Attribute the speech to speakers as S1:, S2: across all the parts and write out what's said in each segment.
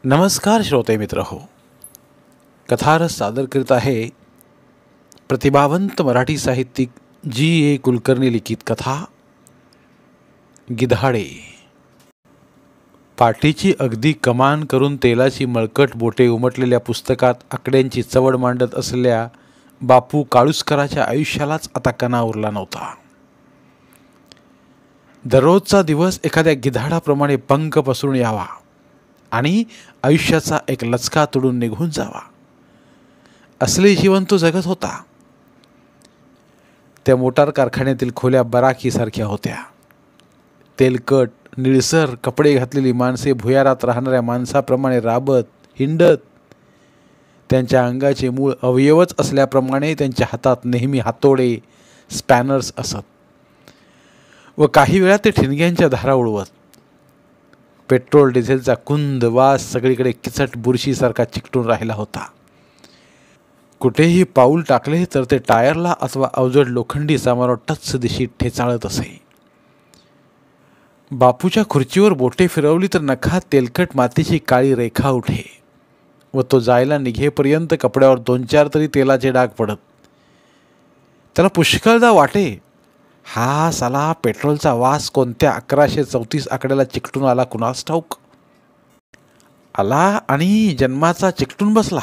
S1: नमस्कार श्रोते मित्र हो, कथारस सादर करीत आहे प्रतिभावंत मराठी साहित्यिक जी. कुलकर्णी लिखित कथा गिधाडे. पाठीची अगदी कमान करून तेलाची मळकट बोटे उमटलेल्या पुस्तकात आकड्यांची चवड मांडत असलेल्या बापू काळुसकराच्या आयुष्यालाच आता कणा उरला नव्हता. दररोजचा दिवस एखाद्या गिधाडाप्रमाणे पंख पसरून यावा आणि आयुष्याचा एक लचका तोडून निघून जावा, असले जीवन तो जगत होता. त्या मोटार कारखान्यातील खोल्या बराकीसारख्या होत्या. तेलकट निळसर कपडे घातलेली माणसे भुयारात राहणाऱ्या माणसाप्रमाणे राबत हिंडत, त्यांच्या अंगाचे मूळ अवयवच असल्याप्रमाणे त्यांच्या हातात नेहमी हातोडे स्पॅनर्स असत व काही वेळा ते ठिणग्यांच्या धारा उडवत. पेट्रोल डिझेलचा कुंद वास सगळीकडे किचट बुरशीसारखा चिकटून राहिला होता. कुठेही पाऊल टाकले तर ते टायरला अथवा अवजड लोखंडी सामानावर टच दिशी ठेचाळत असे. बापूच्या खुर्चीवर बोटे फिरवली तर नखात तेलकट मातीची काळी रेखा उठे व तो जायला निघेपर्यंत कपड्यावर 2-4 तरी तेलाचे डाग पडत. त्याला पुष्कळदा वाटे, हा साला पेट्रोलचा वास कोणत्या 1134 आकड्याला चिकटून आला कुणास ठाऊक. आला आणि जन्माचा चिकटून बसला.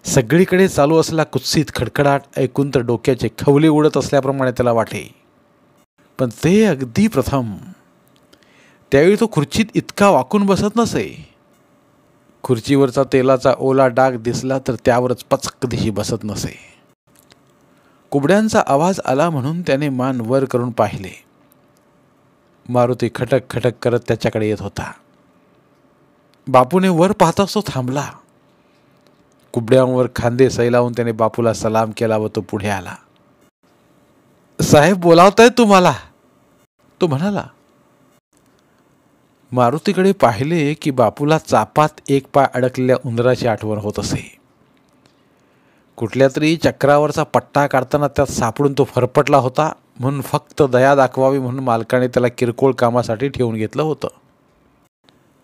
S1: सगळीकडे चालू असलेला कुत्सित खडखडाट ऐकून तर डोक्याचे खवले उडत असल्याप्रमाणे त्याला वाटे. पण ते अगदी प्रथम. त्यावेळी तो खुर्चीत इतका वाकून बसत नसे. खुर्चीवरचा तेलाचा ओला डाग दिसला तर त्यावरच पचक दिशी बसत नसे. कुबड्यांचा आवाज आला म्हणून त्याने मान वर करून पाहिले. मारुती खटक खटक करत त्याच्याकडे येत होता. बापूने वर पाहताच तो थांबला. कुबड्यांवर खांदे सैलावून त्याने बापूला सलाम केला व तो पुढे आला. साहेब बोलावतायत तुम्हाला, तो म्हणाला. मारुतीकडे पाहिले की बापूला चापात एक पाय अडकलेल्या उंदराची आठवण होत असे. कुठल्या तरी चक्रावरचा पट्टा काढताना त्यात सापडून तो फरफटला होता म्हणून फक्त दया दाखवावी म्हणून मालकाने त्याला किरकोळ कामासाठी ठेवून घेतलं होतं.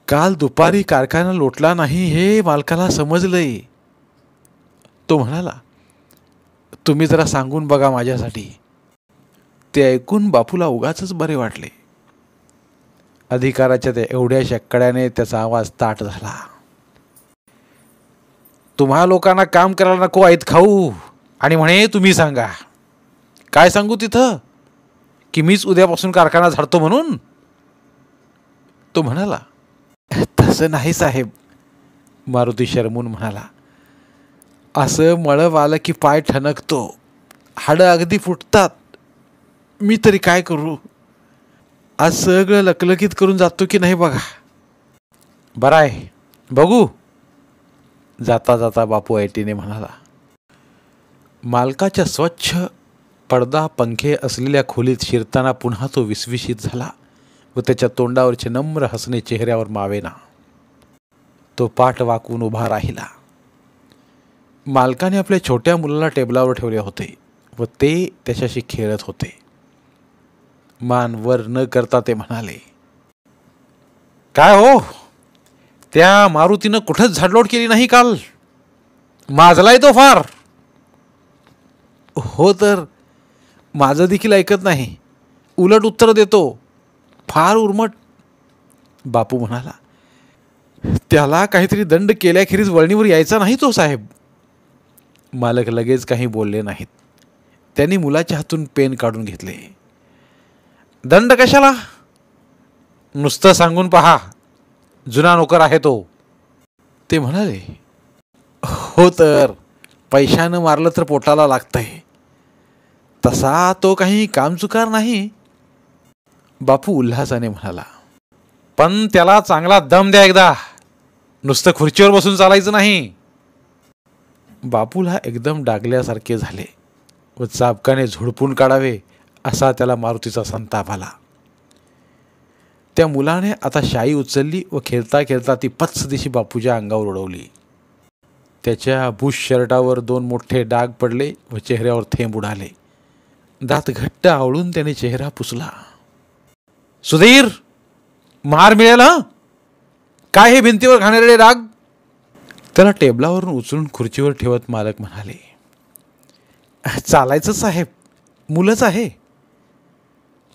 S1: काल दुपारी कारखाना लोटला नाही हे मालकाला समजलंय, तो म्हणाला. तुम्ही जरा सांगून बघा माझ्यासाठी. ते ऐकून बापूला उगाचच बरे वाटले. अधिकाराच्या त्या एवढ्याशा कड्याने त्याचा आवाज ताट झाला. तुम्हा लोकांना काम करायला नको आहेत खाऊ आणि म्हणे तुम्ही सांगा. काय सांगू तिथं की मीच उद्यापासून कारखाना झाडतो म्हणून, तो म्हणाला. तसं नाही साहेब, मारुती शरमून म्हणाला. असं मळब आलं की पाय ठणकतो, हाडं अगदी फुटतात. मी तरी काय करू. आज सगळं लकलकीत करून जातो की नाही बघा. बरं आहे, बघू. जाता जाता बापू ऐटीने म्हणाला. मालकाच्या स्वच्छ पडदा पंखे असलेल्या खोलीत शिरताना पुन्हा तो विस्विशीत झाला व त्याच्या तोंडावरचे नम्र हसणे चेहऱ्यावर मावेना. तो पाठ वाकवून उभा राहिला. मालकाने आपल्या छोट्या मुलाला टेबलावर ठेवले होते व ते त्याच्याशी खेळत होते. मान वर न करता ते म्हणाले. काय हो, त्या मारुतीनं कुठंच झाडलोट केली नाही काल. माजलाय तो फार. हो तर माझं देखील ऐकत नाही, उलट उत्तर देतो. फार उर्मट, बापू म्हणाला. त्याला काहीतरी दंड केल्याखेरीज वळणीवर यायचा नाही तो साहेब. मालक लगेच काही बोलले नाहीत. त्यांनी मुलाच्या हातून पेन काढून घेतले. दंड कशाला, नुसतं सांगून पहा, जुना नोकर आहे तो, ते म्हणाले. हो तर पैशानं मारलं तर पोटाला लागतंय, तसा तो काही कामचुकार नाही, बापू उल्हासाने म्हणाला. पण त्याला चांगला दम द्या एकदा, नुसतं खुर्चीवर बसून चालायचं नाही. बापूला एकदम डागल्यासारखे झाले व चाबकाने झुडपून काढावे असा त्याला मारुतीचा संताप आला. त्या मुलाने आता शाई उचलली व खेळता खेळता ती पच्च दिशी बापूच्या अंगावर उडवली. त्याच्या बुश शर्टावर 2 मोठे डाग पडले व चेहऱ्यावर थेंब उडाले. दात घट्ट आवळून त्याने चेहरा पुसला. सुधीर, मार मिळेल हं. काय हे भिंतीवर घाणेरडे डाग? त्याला टेबलावरून उचलून खुर्चीवर ठेवत मालक म्हणाले, चालायचं साहेब, मुलंच आहे.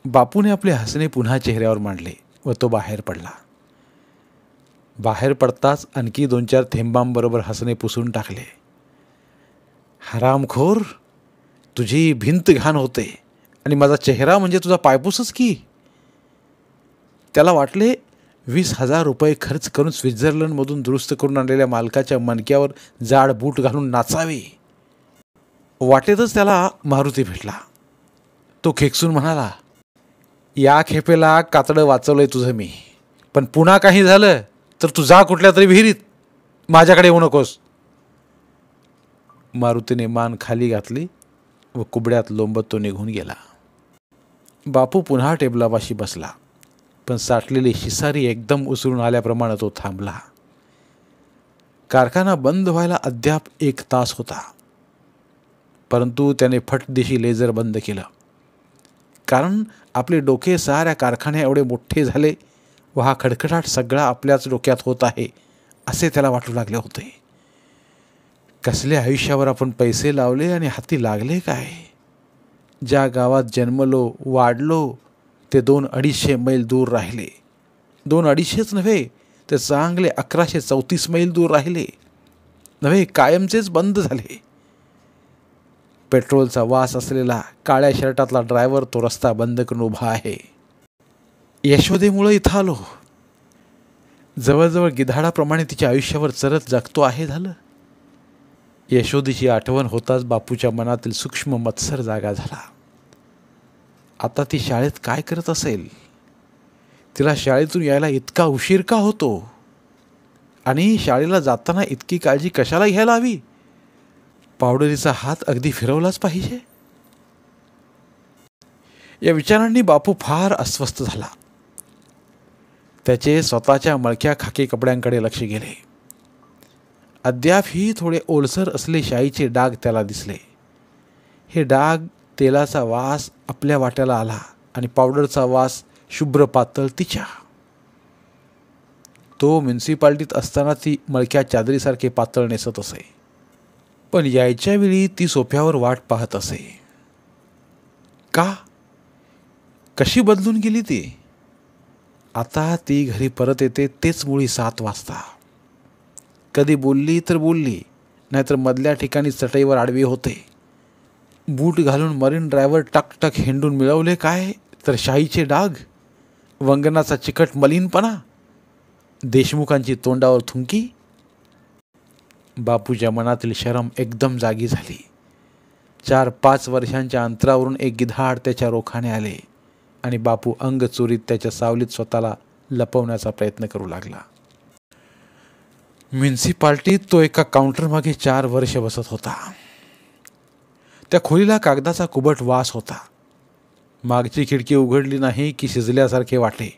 S1: बापूने आपले हसणे पुन्हा चेहऱ्यावर मांडले व तो बाहेर पडला. बाहेर पडताच आणखी 2-4 थेंबांबरोबर हसणे पुसून टाकले. हरामखोर, तुझी भिंत घाण होते आणि माझा चेहरा म्हणजे तुझा पायपूसच की. त्याला वाटले 20,000 रुपये खर्च करून स्वित्झर्लंडमधून दुरुस्त करून आणलेल्या मालकाच्या मणक्यावर जाड बूट घालून नाचावे. वाटेतच त्याला मारुती भेटला. तो खेकसून म्हणाला, या खेपेला कातडं वाचवलंय तुझं मी, पण पुन्हा काही झालं तर तू जा कुठल्या तरी विहिरीत, माझ्याकडे येऊ नकोस. मारुतीने मान खाली घातली व कुबड्यात लोंबत तो निघून गेला. बापू पुन्हा टेबलापाशी बसला, पण साठलेली शिसारी एकदम उसळून आल्याप्रमाणे तो थांबला. कारखाना बंद व्हायला अद्याप 1 तास होता, परंतु त्याने फटदिशी लेझर बंद केलं. कारण आपले डोके साऱ्या कारखान्या एवढे मोठे झाले व हा खडखडाट सगळा आपल्याच डोक्यात होत आहे असे त्याला वाटू लागले होते. कसल्या आयुष्यावर आपण पैसे लावले आणि हाती लागले काय? ज्या गावात जन्मलो वाढलो ते 200-250 मैल दूर राहिले. 200-250 नव्हे तर चांगले 1134 मैल दूर राहिले. नव्हे, कायमचेच बंद झाले. पेट्रोलचा वास असलेला काळ्या शर्टातला ड्रायव्हर तो रस्ता बंद करून उभा आहे. यशोदेमुळे इथं आलो. जवळजवळ गिधाडाप्रमाणे तिच्या आयुष्यावर चरत जगतो आहे झालं. यशोदेची आठवण होताच बापूच्या मनातील सूक्ष्म मत्सर जागा झाला. आता ती शाळेत काय करत असेल? तिला शाळेतून यायला इतका उशीर का होतो? आणि शाळेला जाताना इतकी काळजी कशाला घ्यायला हवी? पावडरीचा हात अगदी फिरवलाच पाहिजे. या विचारांनी बापू फार अस्वस्थ झाला. त्याचे स्वतःच्या मळक्या खाकी कपड्यांकडे लक्ष गेले. अद्यापही थोडे ओलसर असले शाईचे डाग त्याला दिसले. हे डाग, तेलाचा वास आपल्या वाट्याला आला आणि पावडरचा वास शुभ्र पातळ तिच्या. तो म्युन्सिपाल्टीत असताना ती मळक्या चादरीसारखे पातळ नेसत असे, पण यायच्या वेळी ती सोफ्यावर वाट पाहत असे. का? कशी बदलून गेली ती? आता ती घरी परत येते तेच मुळी 7 वाजता. कधी बोलली तर बोलली, नाहीतर मधल्या ठिकाणी चटईवर आडवी होते. बूट घालून मरीन ड्रायव्हर टकटक हिंडून मिळवले काय तर शाईचे डाग, वंगनाचा चिकट मलिनपणा, देशमुखांची तोंडावर थुंकी. बापूच्या मनातील शरम एकदम जागी झाली. 4-5 वर्षांच्या अंतरावरून एक गिधाड त्याच्या रोखाने आले आणि बापू अंग चोरीत त्याच्या सावलीत स्वतःला लपवण्याचा प्रयत्न करू लागला. म्युन्सिपाल्टीत तो एका काउंटरमागे 4 वर्ष बसत होता. त्या खोलीला कागदाचा कुबट वास होता. मागची खिडकी उघडली नाही की शिजल्यासारखे वाटे,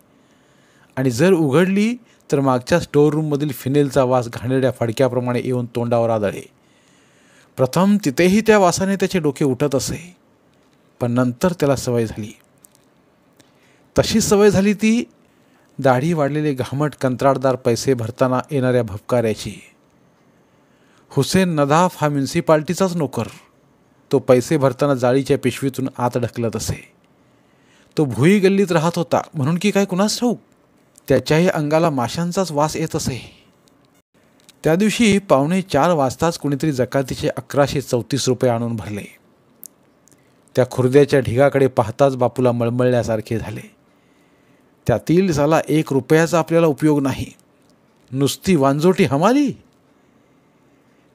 S1: आणि जर उघडली तर मागच्या स्टोअर रूममधील फिनेलचा वास घाणेरड्या फडक्याप्रमाणे येऊन तोंडावर आदळे. प्रथम तिथेही त्या वासाने त्याचे डोके उठत असे, पण नंतर त्याला सवय झाली. तशी सवय झाली ती दाढी वाढलेले घामट कंत्राटदार पैसे भरताना येणाऱ्या भपकाऱ्याची. हुसेन नदाफ हा म्युन्सिपाल्टीचाच नोकर. तो पैसे भरताना जाळीच्या पिशवीतून आत ढकलत असे. तो भुई गल्लीत राहत होता म्हणून की काय कुणास ठाऊक, त्याच्याही अंगाला माशांचाच वास येत असे. त्या दिवशी 3:45 वाजताच कुणीतरी जकातीचे 1134 रुपये आणून भरले. त्या खुर्द्याच्या ढिगाकडे पाहताच बापूला मळमळल्यासारखे झाले. त्यातील साला 1 रुपयाचा आपल्याला उपयोग नाही, नुसती वांजोटी हमाली.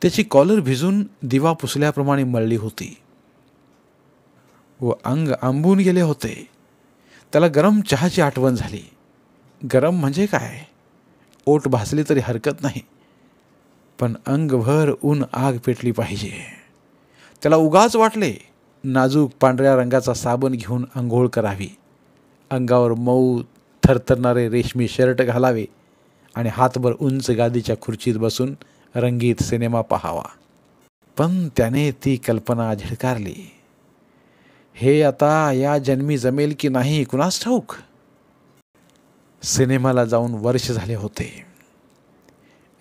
S1: त्याची कॉलर भिजून दिवा पुसल्याप्रमाणे मळली होती व अंग आंबून गेले होते. त्याला गरम चहाची आठवण झाली. गरम म्हणजे काय? ओठ भासली तरी हरकत नाही, पण अंगभर ऊन आग पेटली पाहिजे. त्याला उगाच वाटले नाजूक पांढऱ्या रंगाचा साबण घेऊन आंघोळ करावी, अंगावर मऊ थरथरणारे रेशमी शर्ट घालावे आणि हातभर उंच गादीच्या खुर्चीत बसून रंगीत सिनेमा पाहावा. पण त्याने ती कल्पना झिडकारली. हे आता या जन्मी जमेल की नाही कुणास ठाऊक. सिनेमाला जाऊन वर्ष झाले होते.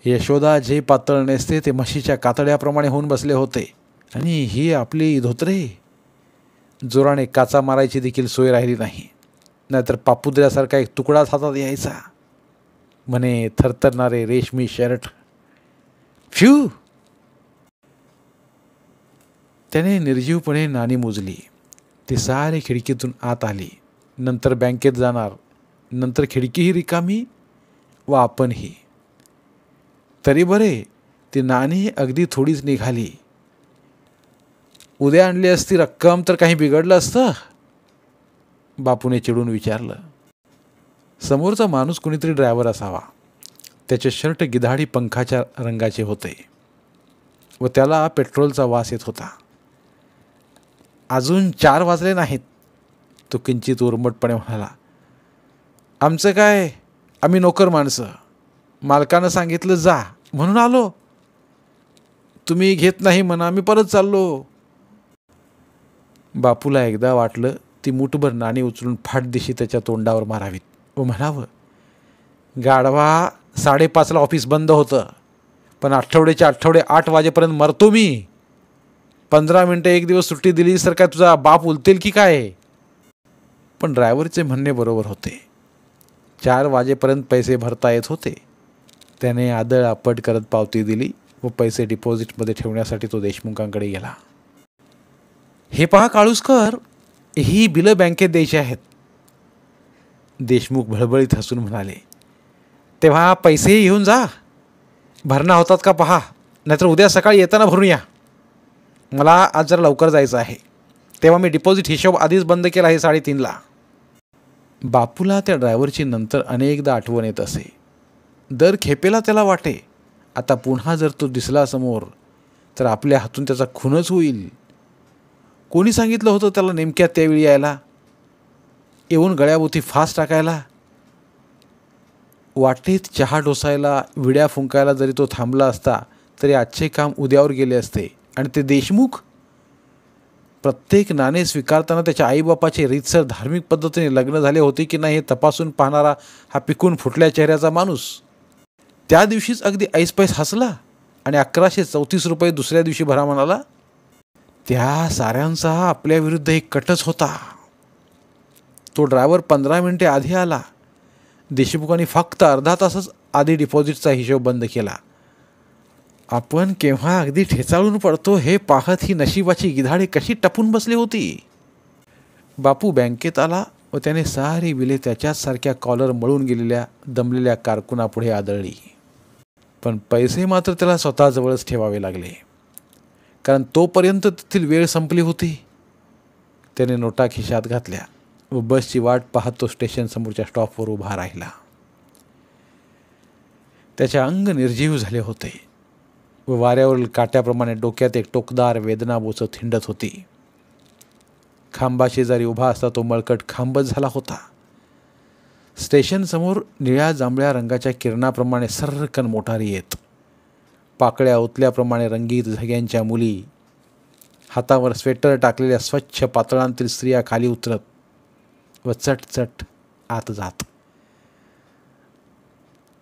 S1: यशोदा जे पातळ नेसते ते म्हशीच्या कातड्याप्रमाणे होऊन बसले होते, आणि ही आपली धोतरे. जोराने काचा मारायची देखील सोय राहिली नाही, नाहीतर पापुद्र्यासारखा एक तुकडाच हातात यायचा. म्हणे थरथरणारे रेशमी शर्ट. फ्यू. त्याने निर्जीवपणे नाणी मोजली. ती सारी खिडकीतून आत आली. नंतर बँकेत जाणार, नंतर खिडकीही रिकामी व आपणही. तरी बरे, ती नाणी अगदी थोडीच निघाली. उद्या आणली असती रक्कम तर काही बिघडलं असतं, बापूने चिडून विचारलं. समोरचा माणूस कुणीतरी ड्रायव्हर असावा. त्याचे शर्ट गिधाडी पंखाच्या रंगाचे होते व त्याला पेट्रोलचा वास येत होता. अजून 4 वाजले नाहीत, तो किंचित उर्मटपणे म्हणाला. आमचं काय, आम्ही नोकर माणसं. मालकानं सांगितलं जा म्हणून आलो. तुम्ही घेत नाही म्हणा, आम्ही परत चाललो. बापूला एकदा वाटलं ती मुठभर नाणी उचलून फाटदिशी त्याच्या तोंडावर मारावीत व म्हणावं, गाढवा, 5:30ला ऑफिस बंद होतं, पण आठवड्याच्या आठवडे 8 वाजेपर्यंत मरतो मी. 15 मिनटं एक दिवस सुट्टी दिलीस तर काय तुझा बाप उलतेल की काय. पण ड्रायव्हरचे म्हणणे बरोबर होते. 4 वाजेपर्यंत पैसे भरता येत होते. त्याने आदळ आपट करत पावती दिली व पैसे डिपॉझिटमध्ये ठेवण्यासाठी तो देशमुखांकडे गेला. हे पहा काळूसकर, ही बिलं बँकेत द्यायची आहेत. देशमुख भळबळीत हसून म्हणाले. तेव्हा पैसेही घेऊन जा. भरणा होतात का पहा, नाहीतर उद्या सकाळी येताना भरून या. मला आज जरा लवकर जायचं आहे. तेव्हा मी डिपॉझिट हिशोब आधीच बंद केला आहे 3:30ला. बापूला त्या ड्रायव्हरची नंतर अनेकदा आठवण येत असे. दर खेपेला त्याला वाटे, आता पुन्हा जर तो दिसला समोर तर आपल्या हातून त्याचा खूनच होईल. कोणी सांगितलं होतं त्याला नेमक्या त्यावेळी यायला, येऊन गळ्याभोवती फास टाकायला. वाटेत चहा डोसायला, विड्या फुंकायला जरी तो थांबला असता तरी आजचे काम उद्यावर गेले असते. आणि ते देशमुख, प्रत्येक नाणे स्वीकारताना त्याच्या आईबापाचे रीतसर धार्मिक पद्धतीने लग्न झाले होते की नाही हे तपासून पाहणारा हा पिकून फुटल्या चेहऱ्याचा माणूस, त्या दिवशीच अगदी ऐसपैस हसला आणि 1134 रुपये दुसऱ्या दिवशी भरा म्हणाला. त्या साऱ्यांचा आपल्या विरुद्ध एक कटच होता. तो ड्रायव्हर 15 मिनिटे आधी आला. देशमुखांनी फक्त अर्धा तासच आधी डिपॉझिटचा हिशोब बंद केला. आपण केव्हा अगदी ठेचाळून पडतो हे पाहत ही नशिबाची गिधाडे कशी टपून बसली होती. बापू बँकेत आला व त्याने सारी बिले त्याच्याचसारख्या कॉलर मळून गेलेल्या दमलेल्या कारकुनापुढे आदळली. पण पैसे मात्र त्याला स्वतःजवळच ठेवावे लागले, कारण तोपर्यंत तेथील वेळ संपली होती. त्याने नोटा खिशात घातल्या व बसची वाट पाहत तो स्टेशनसमोरच्या स्टॉपवर उभा राहिला. त्याचे अंग निर्जीव झाले होते व वाऱ्यावरील काट्याप्रमाणे डोक्यात एक टोकदार वेदना बोचत हिंडत होती. खांबाशेजारी उभा असता तो मळकट खांबच झाला होता. स्टेशनसमोर निळ्या जांभळ्या रंगाच्या किरणाप्रमाणे सर्रकन मोटारी येत. पाकळ्या ओतल्याप्रमाणे रंगीत झग्यांच्या मुली, हातावर स्वेटर टाकलेल्या स्वच्छ पातळांतील स्त्रिया खाली उतरत व चटचट आत जात.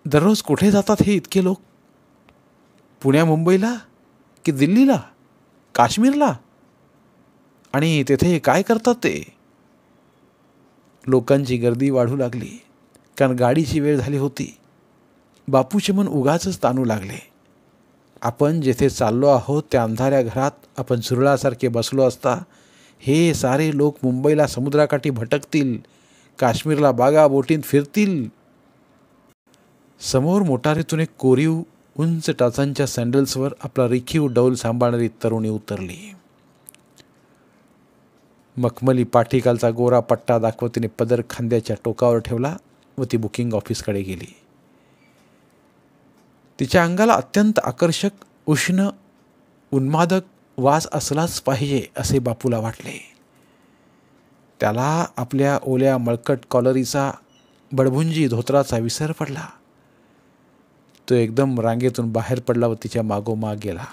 S1: दररोज कुठे जातात हे इतके लोक? पुण्या मुंबईला की दिल्लीला, काश्मीरला? आणि तेथे काय करतात ते? लोकांची गर्दी वाढू लागली, कारण गाडीची वेळ झाली होती. बापूचे मन उगाचच ताणू लागले. आपण जेथे चाललो आहोत त्या अंधाऱ्या घरात आपण झुरळासारखे बसलो असता हे सारे लोक मुंबईला समुद्राकाठी भटकतील, काश्मीरला बागा बोटीत फिरतील. समोर मोटारीतून एक कोरीव उंच टाचांच्या सँडल्सवर आपला रेखीव डौल सांभाळणारी तरुणी उतरली. मखमली पाठीखालचा गोरा पट्टा दाखवत तिने पदर खांद्याच्या टोकावर ठेवला व ती बुकिंग ऑफिसकडे गेली. तिच्या अंगाला अत्यंत आकर्षक, उष्ण, उन्मादक वास असलाच पाहिजे असे बापूला वाटले. त्याला आपल्या ओल्या मळकट कॉलरीचा, बडभुंजी धोत्राचा विसर पडला. तो एकदम रांगेतून बाहेर पडला व तिच्या मागोमाग गेला.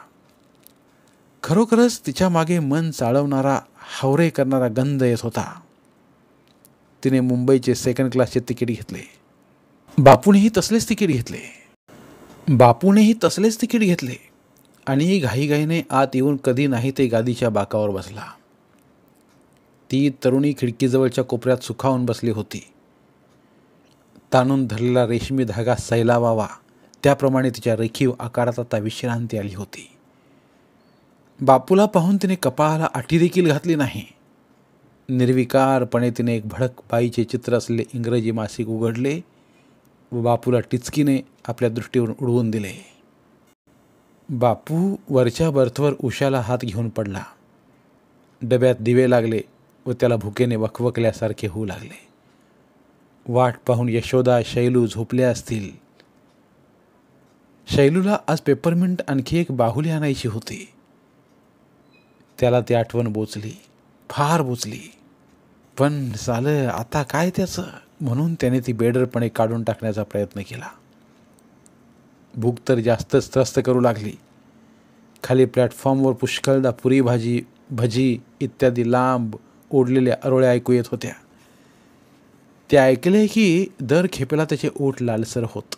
S1: खरोखरच तिच्या मागे मन चाळवणारा, हावरे करणारा गंध येत होता. तिने मुंबईचे 2nd क्लासचे तिकीट घेतले. बापूनेही तसलेच तिकीट घेतले. बापूनेही तसलेच तिकीट घेतले आणि घाईघाईने आत येऊन कधी नाही ते गादीच्या बाकावर बसला. ती तरुणी खिडकीजवळच्या कोपऱ्यात सुखावून बसली होती. ताणून धरलेला रेशमी धागा सैलावावा त्याप्रमाणे तिच्या रेखीव आकारात आता विश्रांती आली होती. बापूला पाहून तिने कपाळाला आठी देखील घातली नाही. निर्विकारपणे तिने एक भडक बाईचे चित्र असलेले इंग्रजी मासिक उघडले व बापूला टिचकीने आपल्या दृष्टीवरून उडवून दिले. बापू वरच्या बर्थवर उशाला हात घेऊन पडला. डब्यात दिवे लागले व त्याला भुकेने वखवकल्यासारखे होऊ लागले. वाट पाहून यशोदा शैलू झोपल्या असतील. शैलूला आज पेपरमिंट आणखी एक बाहुली आणायची होती. त्याला ती आठवण बोचली, फार बोचली. पण झालं आता काय त्याचं, म्हणून त्याने ती बेडरपणे काढून टाकण्याचा प्रयत्न केला. भूक तर जास्तच त्रस्त करू लागली. खाली प्लॅटफॉर्मवर पुष्कळदा पुरी भाजी, भजी इत्यादी लांब ओढलेल्या अरोळ्या ऐकू येत होत्या. ते ऐकले की दर खेपेला त्याचे ओठ लालसर होत.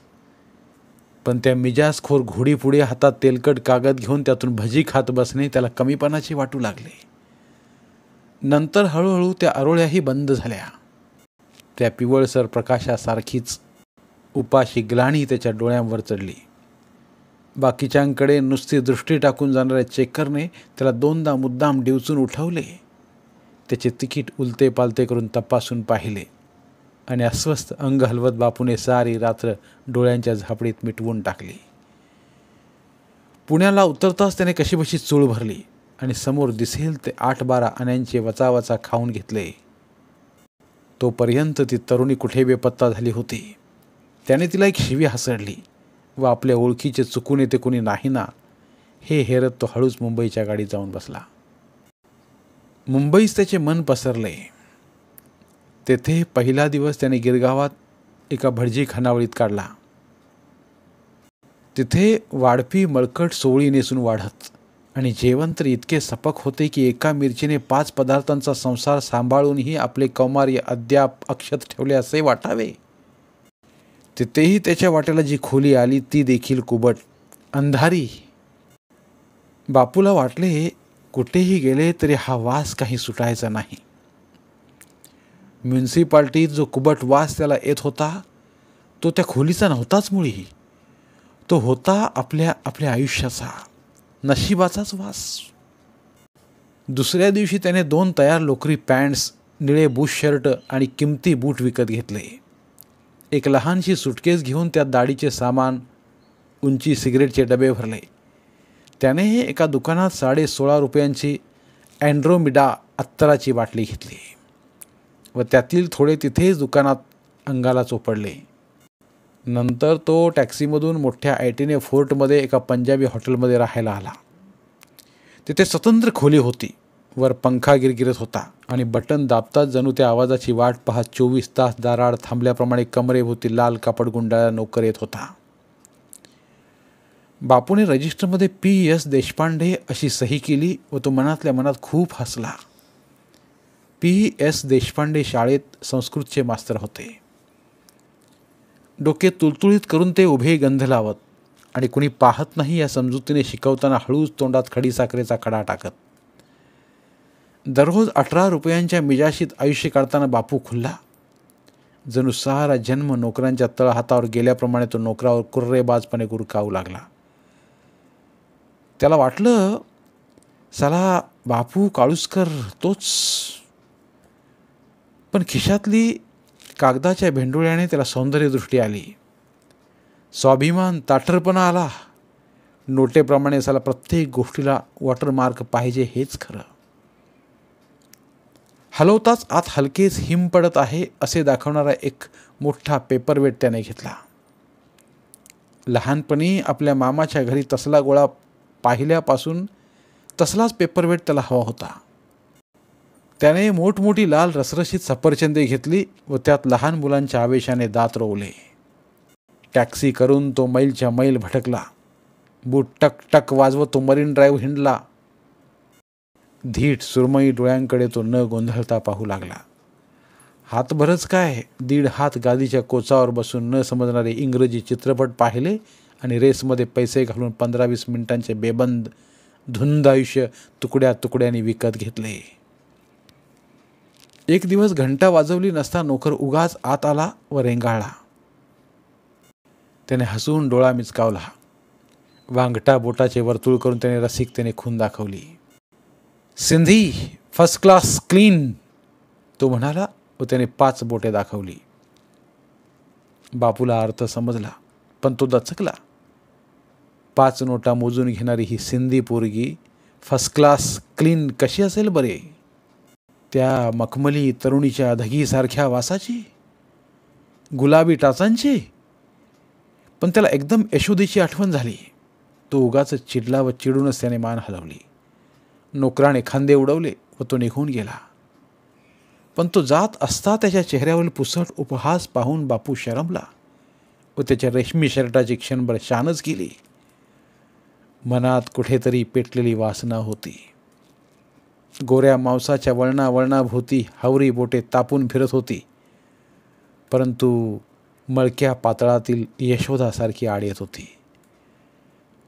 S1: पण त्या मिजाजखोर घोडीपुढे हातात तेलकट कागद घेऊन त्यातून भजी खात बसणे त्याला कमीपणाचे वाटू लागले. नंतर हळूहळू त्या अरोळ्याही बंद झाल्या. त्या पिवळसर प्रकाशासारखीच उपाशी ग्लानी त्याच्या डोळ्यांवर चढली. बाकीच्यांकडे नुसती दृष्टी टाकून जाणाऱ्या चेकरने त्याला दोनदा मुद्दाम डिवचून उठवले. त्याचे तिकीट उलते पालते करून तपासून पाहिले आणि अस्वस्थ अंग हलवत बापूने सारी रात्र डोळ्यांच्या झापडीत मिटवून टाकली. पुण्याला उतरताच त्याने कशीबशी चूळ भरली आणि समोर दिसेल ते 8-12 आण्यांचे वचावचा खाऊन घेतले. तोपर्यंत ती तरुणी कुठे बेपत्ता झाली होती. त्याने तिला एक शिवी हासडली व आपल्या ओळखीचे चुकून येते कोणी नाही ना हे हेरत तो हळूच मुंबईच्या गाडीत जाऊन बसला. मुंबईस त्याचे मन पसरले. तेथे पहिला दिवस त्याने गिरगावात एका भटजी खानावळीत काढला. तिथे वाढपी मळकट सोवळी नेसून वाढत आणि जेवण तर इतके सपक होते की एका मिरचीने 5 पदार्थांचा संसार सांभाळूनही आपले कौमार्य अद्याप अक्षत ठेवले असे वाटावे. तिथेही त्याच्या वाट्याला जी खोली आली ती देखील कुबट, अंधारी. बापूला वाटले कुठेही गेले तरी हा वास काही सुटायचा नाही. म्युन्सिपाल्टीत जो कुबट वास त्याला येत होता तो त्या खोलीचा नव्हताच मुळी. तो होता आपल्या आयुष्याचा, नशिबाचाच वास. दुसऱ्या दिवशी त्याने 2 तयार लोकरी पॅन्ट्स, निळे बुश शर्ट आणि किमती बूट विकत घेतले. एक लहानशी सुटकेस घेऊन त्यात दाढीचे सामान, उंची सिगरेटचे डबे भरले. त्याने एका दुकानात 16.5 रुपयांची अँड्रोमिडा अत्तराची बाटली घेतली व त्यातील थोडे तिथेच दुकानात अंगाला चोपडले. नंतर तो टॅक्सीमधून मोठ्या आयटीने फोर्टमध्ये एका पंजाबी हॉटेलमध्ये राहायला आला. तिथे स्वतंत्र खोली होती. वर पंखा गिरगिरत होता आणि बटन दाबताच जणू त्या आवाजाची वाट पाहत 24 तास दाराड थांबल्याप्रमाणे कमरेभोवती लाल कापड गुंडाळा नोकर येत होता. बापूने रजिस्टरमध्ये P.S. देशपांडे अशी सही केली व तो मनातल्या मनात खूप हसला. P.S. देशपांडे शाळेत संस्कृतचे मास्तर होते. डोके तुळतुळीत करून ते उभे गंध लावत आणि कुणी पाहत नाही या समजुतीने शिकवताना हळूच तोंडात खडीसाखरेचा खडा टाकत. दररोज 18 रुपयांच्या मिजाशीत आयुष्य काढताना बापू खुल्ला. जणू सारा जन्म नोकरांच्या तळहातावर गेल्याप्रमाणे तो नोकरावर कुर्रेबाजपणे गुरकावू लागला. त्याला वाटलं साला बापू काळुसकर तोच. पण खिशातली कागदाच्या भेंडोळ्याने त्याला सौंदर्यदृष्टी आली. स्वाभिमान, ताठरपणा आला. नोटेप्रमाणे साला प्रत्येक गोष्टीला वॉटरमार्क पाहिजे हेच खरं. हलवताच आत हलकेच हिम पडत आहे असे दाखवणारा एक मोठा पेपरवेट त्याने घेतला. लहानपणी आपल्या मामाच्या घरी तसला गोळा पाहिल्यापासून तसलाच पेपरवेट त्याला हवा होता. त्याने मोठमोठी लाल रसरशीत सफरचंदे घेतली व त्यात लहान मुलांच्या आवेशाने दात रोवले. टॅक्सी करून तो मैलच्या मैल भटकला. बूट टक टक वाजवत तो मरीन ड्राईव्ह हिंडला. धीट सुरमई डोळ्यांकडे तो न गोंधळता पाहू लागला. हातभरच काय 1.5 हात गादीच्या कोचावर बसून न समजणारे इंग्रजी चित्रपट पाहिले आणि रेसमध्ये पैसे घालून 15-20 मिनिटांचे बेबंद धुंद आयुष्य तुकड्या तुकड्यांनी विकत घेतले. एक दिवस घंटा वाजवली नसता नोकर उगाच आत आला व रेंगाळला. त्याने हसून डोळा मिचकावला. वांगटा बोटाचे वर्तुळ करून त्याने रसिकतेने खून दाखवली. सिंधी फर्स्ट क्लास क्लीन, तो म्हणाला व त्याने 5 बोटे दाखवली. बापूला अर्थ समजला, पण तो दचकला. 5 नोटा मोजून घेणारी ही सिंधी पोरगी फर्स्ट क्लास क्लीन कशी असेल बरे? त्या मखमली तरुणीच्या धगीसारख्या वासाची, गुलाबी टाचांची. पण त्याला एकदम यशोदेची आठवण झाली. तो उगाच चिडला व चिडूनच त्याने मान हलवली. नोकराने खांदे उडवले व तो निघून गेला. पण तो जात असता त्याच्या चेहऱ्यावरील पुसट उपहास पाहून बापू शरमला व त्याच्या रेशमी शर्टाची क्षणभर शानच केली. मनात कुठेतरी पेटलेली वासना होती. गोऱ्या मांसाच्या वळणाभोवती हावरी बोटे तापून फिरत होती, परंतु मळक्या पातळातील यशोदासारखी आड येत होती.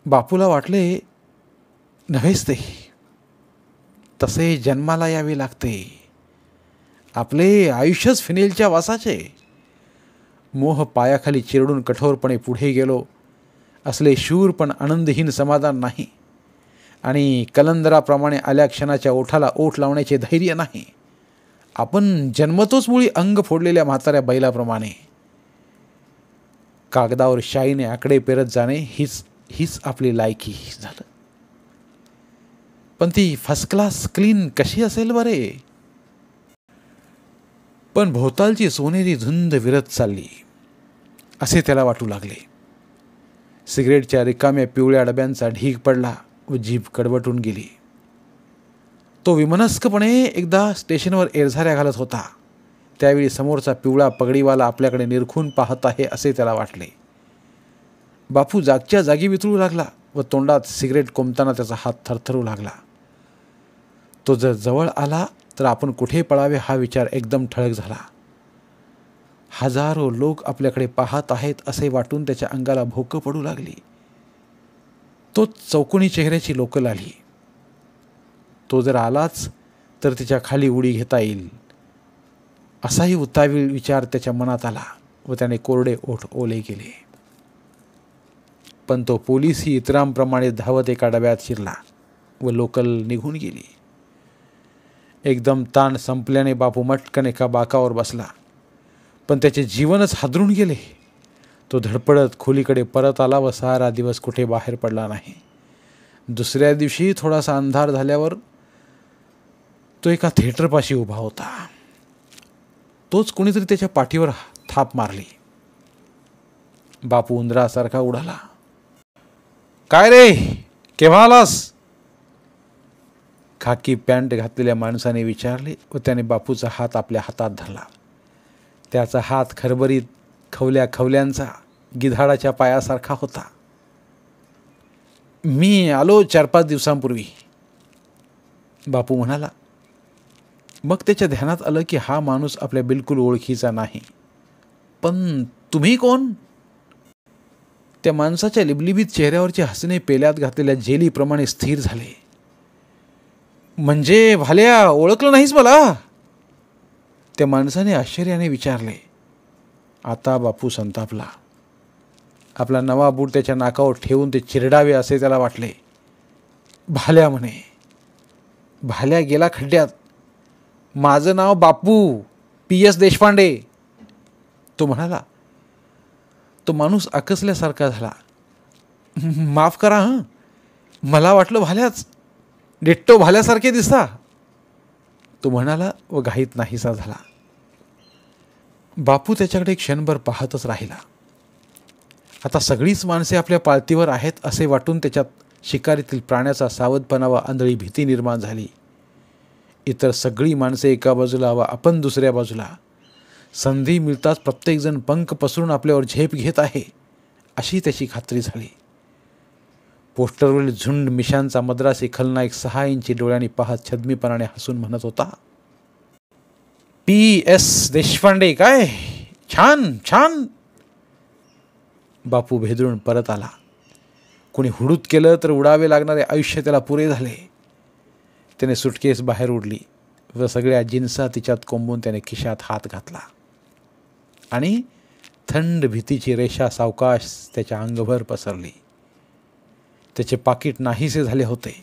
S1: बापूला वाटले, नव्हेच ते, तसे जन्माला यावे लागते. आपले आयुष्यच फिनेलच्या वासाचे. मोह पायाखाली चिरडून कठोरपणे पुढे गेलो असले शूर पण आनंदहीन समाधान नाही, आणि कलंदराप्रमाणे आल्या क्षणाच्या ओठाला ओठ लावण्याचे धैर्य नाही. आपण जन्मतोच मुळी अंग फोडलेल्या म्हाताऱ्या बैलाप्रमाणे. कागदावर शाईने आकडे पेरत जाणे हीच आपली लायकी झालं. पण ती फर्स्ट क्लास क्लीन कशी असेल बरे? पण भोवतालची सोनेरी धुंद विरत चालली असे त्याला वाटू लागले. सिगरेटच्या रिकाम्या पिवळ्या डब्यांचा ढीग पडला व जीभ कडवटून गेली. तो विमनस्कपणे एकदा स्टेशनवर एरझाऱ्या घालत होता. त्यावेळी समोरचा पिवळा पगडीवाला आपल्याकडे निरखून पाहत आहे असे त्याला वाटले. बापू जागच्या जागी वितळू लागला व तोंडात सिगरेट कोंबताना त्याचा हात थरथरू लागला. तो जर जवळ आला तर आपण कुठे पळावे हा विचार एकदम ठळक झाला. हजारो लोक आपल्याकडे पाहत आहेत असे वाटून त्याच्या अंगाला भोकं पडू लागली. तो चौकोनी चेहऱ्याची लोकल आली. तो जर आलाच तर तिच्या खाली उडी घेता येईल असाही उतावीळ विचार त्याच्या मनात आला व त्याने कोरडे ओठ ओले केले. पण तो पोलीसही इतरांप्रमाणे धावत एका डब्यात शिरला व लोकल निघून गेली. एकदम ताण संपल्याने बापू मटकन एका बाकावर बसला, पण त्याचे जीवनच हादरून गेले. तो धडपडत खोलीकडे परत आला व सारा दिवस कुठे बाहेर पडला नाही. दुसऱ्या दिवशी थोडासा अंधार झाल्यावर तो एका थिएटरपाशी उभा होता. तोच कोणीतरी त्याच्या पाठीवर थाप मारली. बापू उंदरासारखा उडाला. काय रे, केव्हा आलास? खाकी पॅन्ट घातलेल्या माणसाने विचारले व त्याने बापूचा हात आपल्या हातात धरला. त्याचा हात खरबरीत खवल्यांचा गिधाडाच्या पायासारखा होता. मी आलो 4-5 दिवसांपूर्वी, बापू म्हणाला. मग त्याच्या ध्यानात आलं की हा माणूस आपल्या बिलकुल ओळखीचा नाही. पण तुम्ही कोण? त्या माणसाच्या लिबलिबीत चेहऱ्यावरचे हसणे पेल्यात घातलेल्या जेलीप्रमाणे स्थिर झाले. म्हणजे भाल्या, ओळखलं नाहीस मला? त्या माणसाने आश्चर्याने विचारले. आता बापू संतापला. आपला नवा बूट त्याच्या नाकावर ठेवून ते चिरडावे असे त्याला वाटले. भाल्या म्हणे. भाल्या गेला खड्ड्यात. माझं नाव बापू PS देशपांडे, तो म्हणाला. तो माणूस आकसल्यासारखा झाला. माफ करा हं, मला वाटलं भाल्याच. डिट्टो भाल्यासारखे दिसता, तो म्हणाला व घाईत नाहीसा झाला. बापू त्याच्याकडे क्षणभर पाहतच राहिला. आता सगळीच माणसे आपल्या पाळतीवर आहेत असे वाटून त्याच्यात शिकारीतील प्राण्याचा सावधपणा व आंधळी भीती निर्माण झाली. इतर सगळी माणसे एका बाजूला व आपण दुसऱ्या बाजूला. संधी मिळताच प्रत्येकजण पंख पसरून आपल्यावर झेप घेत आहे अशी त्याची खात्री झाली. पोस्टरवरील झुंड मिशांचा मद्रासी खलनायक 6 इंची डोळ्यांनी पाहत छद्मीपणाने हसून म्हणत होता, PS देशपांडे काय, छान छान. बापू भेदळून परत आला कुणी हुडूत केलं तर उडावे लागणारे आयुष्य त्याला पुरे झाले. त्याने सुटकेस बाहेर उडली व सगळ्या जिन्सा तिच्यात कोंबून त्याने खिशात हात घातला आणि थंड भीतीची रेषा सावकाश त्याच्या अंगभर पसरली. त्याचे पाकीट नाहीसे झाले होते.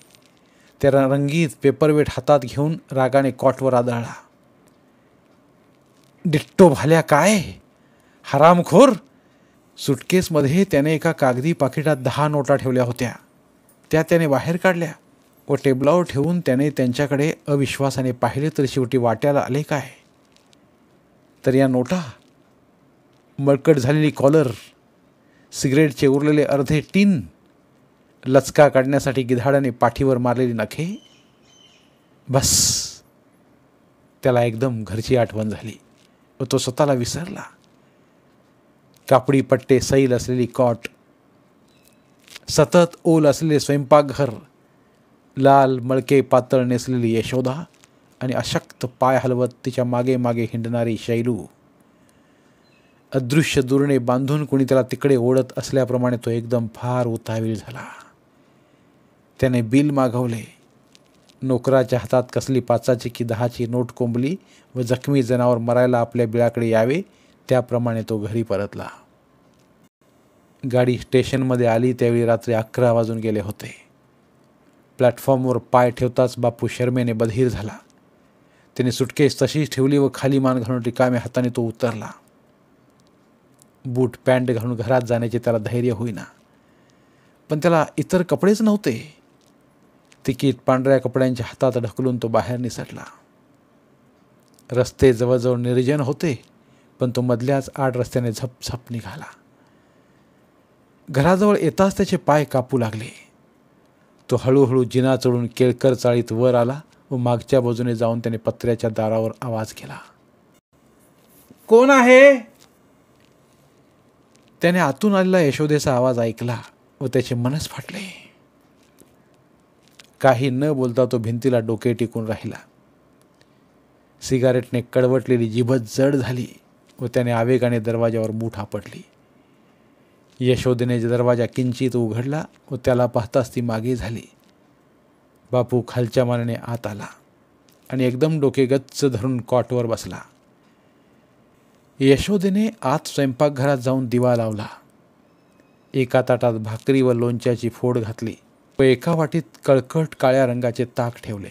S1: त्या रंगीत पेपरवेट हातात घेऊन रागाने कॉटवर आदळला. डिट्टो भाल्या काय, हरामखोर! सुटकेसमध्ये त्याने एका कागदी पाकिटात 10 नोटा ठेवल्या होत्या. त्या त्याने बाहेर काढल्या व टेबलावर ठेवून त्याने त्यांच्याकडे अविश्वासाने पाहिले तर शेवटी वाट्याला आले काय, तर या नोटा, मळकट झालेली कॉलर, सिगरेटचे उरलेले अर्धे टिन, लचका काढण्यासाठी गिधाडाने पाठीवर मारलेली नखे. बस, त्याला एकदम घरची आठवण झाली व तो स्वतःला विसरला. कापडी पट्टे सैल असलेली कॉट, सतत ओल असलेले स्वयंपाकघर, लाल मळके पातळ नेसलेली यशोदा आणि अशक्त पाय हलवत तिच्या मागे मागे हिंडणारी शैलू. अदृश्य दुरणे बांधून कुणी त्याला तिकडे ओढत असल्याप्रमाणे तो एकदम फार उतावीळ झाला. त्याने बिल मागवले. नोकराच्या हातात कसली 5ची की 10ची नोट कोंबली व जखमी जनावर मरायला आपल्या बिळाकडे यावे त्याप्रमाणे तो घरी परतला. गाडी स्टेशनमध्ये आली त्यावेळी रात्री 11 वाजून गेले होते. प्लॅटफॉर्मवर पाय ठेवताच बापू शर्मेने बधीर झाला. त्याने सुटकेस तशीच ठेवली व खाली मान घालून रिकाम्या हाताने तो उतरला. बूट पॅन्ट घालून घरात जाण्याचे त्याला धैर्य होईना. पण त्याला इतर कपडेच नव्हते. तिकीट पांढऱ्या कपड्यांच्या हातात ढकलून तो बाहेर निसटला. रस्ते जवळजवळ निर्जन होते, पण तो मधल्याच आड रस्त्याने झपझप निघाला. घराजवळ येताच त्याचे पाय कापू लागले. तो हळूहळू जिना चढून केळकर चाळीत वर आला व मागच्या बाजूने जाऊन त्याने पत्र्याच्या दारावर आवाज केला. कोण आहे? त्याने आतून आलेला यशोदेचा आवाज ऐकला व त्याचे मनच फाटले. काही न बोलता तो भिंतीला डोके टिकून राहिला. सिगारेटने कडवटलेली जीभच जड झाली व त्याने आवेगाने दरवाजावर मूठ आपटली. यशोदेने दरवाजा किंचित उघडला व त्याला पाहताच ती मागे झाली. बापू खालच्या मानेने आत आला आणि एकदम डोके गच्च धरून कॉटवर बसला. यशोदेने आत स्वयंपाकघरात जाऊन दिवा लावला. एका ताटात भाकरी व लोणच्याची फोड घातली व एका वाटीत कळकट काळ्या रंगाचे ताक ठेवले.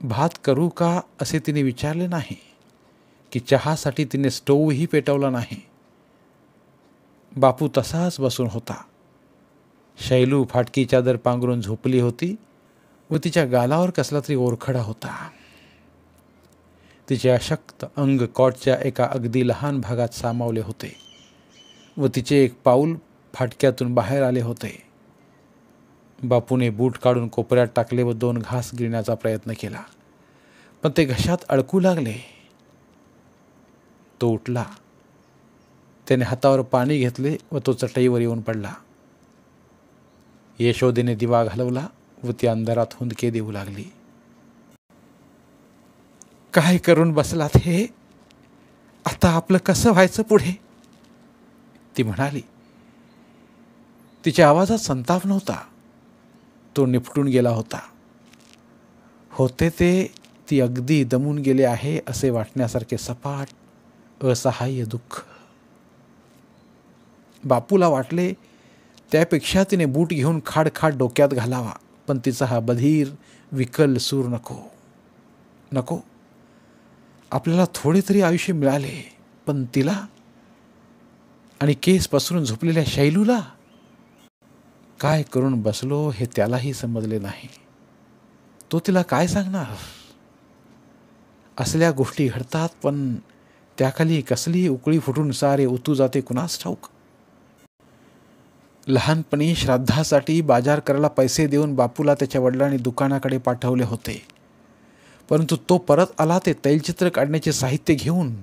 S1: भात करू का असे तिने विचारले नाही की चहासाठी तिने स्टोव्हही पेटवला नाही. बापू तसाच बसून होता. शैलू फाटकी चादर पांघरून झोपली होती व तिच्या गालावर कसला तरी ओरखडा होता. तिचे अशक्त अंग कॉटच्या एका अगदी लहान भागात सामावले होते व तिचे एक पाऊल फाटक्यातून बाहेर आले होते. बापूने बूट काढून कोपऱ्यात टाकले व 2 घास गिळण्याचा प्रयत्न केला, पण ते घशात अडकू लागले. तो उठला. त्याने हातावर पाणी घेतले व तो चटईवर येऊन पडला. यशोदेने दिवा घालवला व ती अंधारात हुंदके देऊ लागली. काय करून बसलात हे? आता आपलं कसं व्हायचं पुढे? ती म्हणाली. तिच्या आवाजात संताप नव्हता. तो निपटून गेला होता. होते ते ती अगदी दमून गेले आहे असे वाटण्यासारखे सपाट असहाय्य दुःख. बापूला वाटले त्यापेक्षा तिने बूट घेऊन खाड डोक्यात घालावा, पण तिचा हा बधीर विकल सूर नको नको. आपल्याला थोडे तरी आयुष्य मिळाले, पण तिला आणि केस पसरून झोपलेल्या शैलूला काय करून बसलो हे त्यालाही समजले नाही. तो तिला काय सांगणार? असल्या गोष्टी घडतात, पण त्याखाली कसली उकळी फुटून सारे उतू जाते कुणास ठाऊक. लहानपणी श्राद्धासाठी बाजार करायला पैसे देऊन बापूला त्याच्या वडिलांनी दुकानाकडे पाठवले होते, परंतु तो परत आला ते तैलचित्र काढण्याचे साहित्य घेऊन.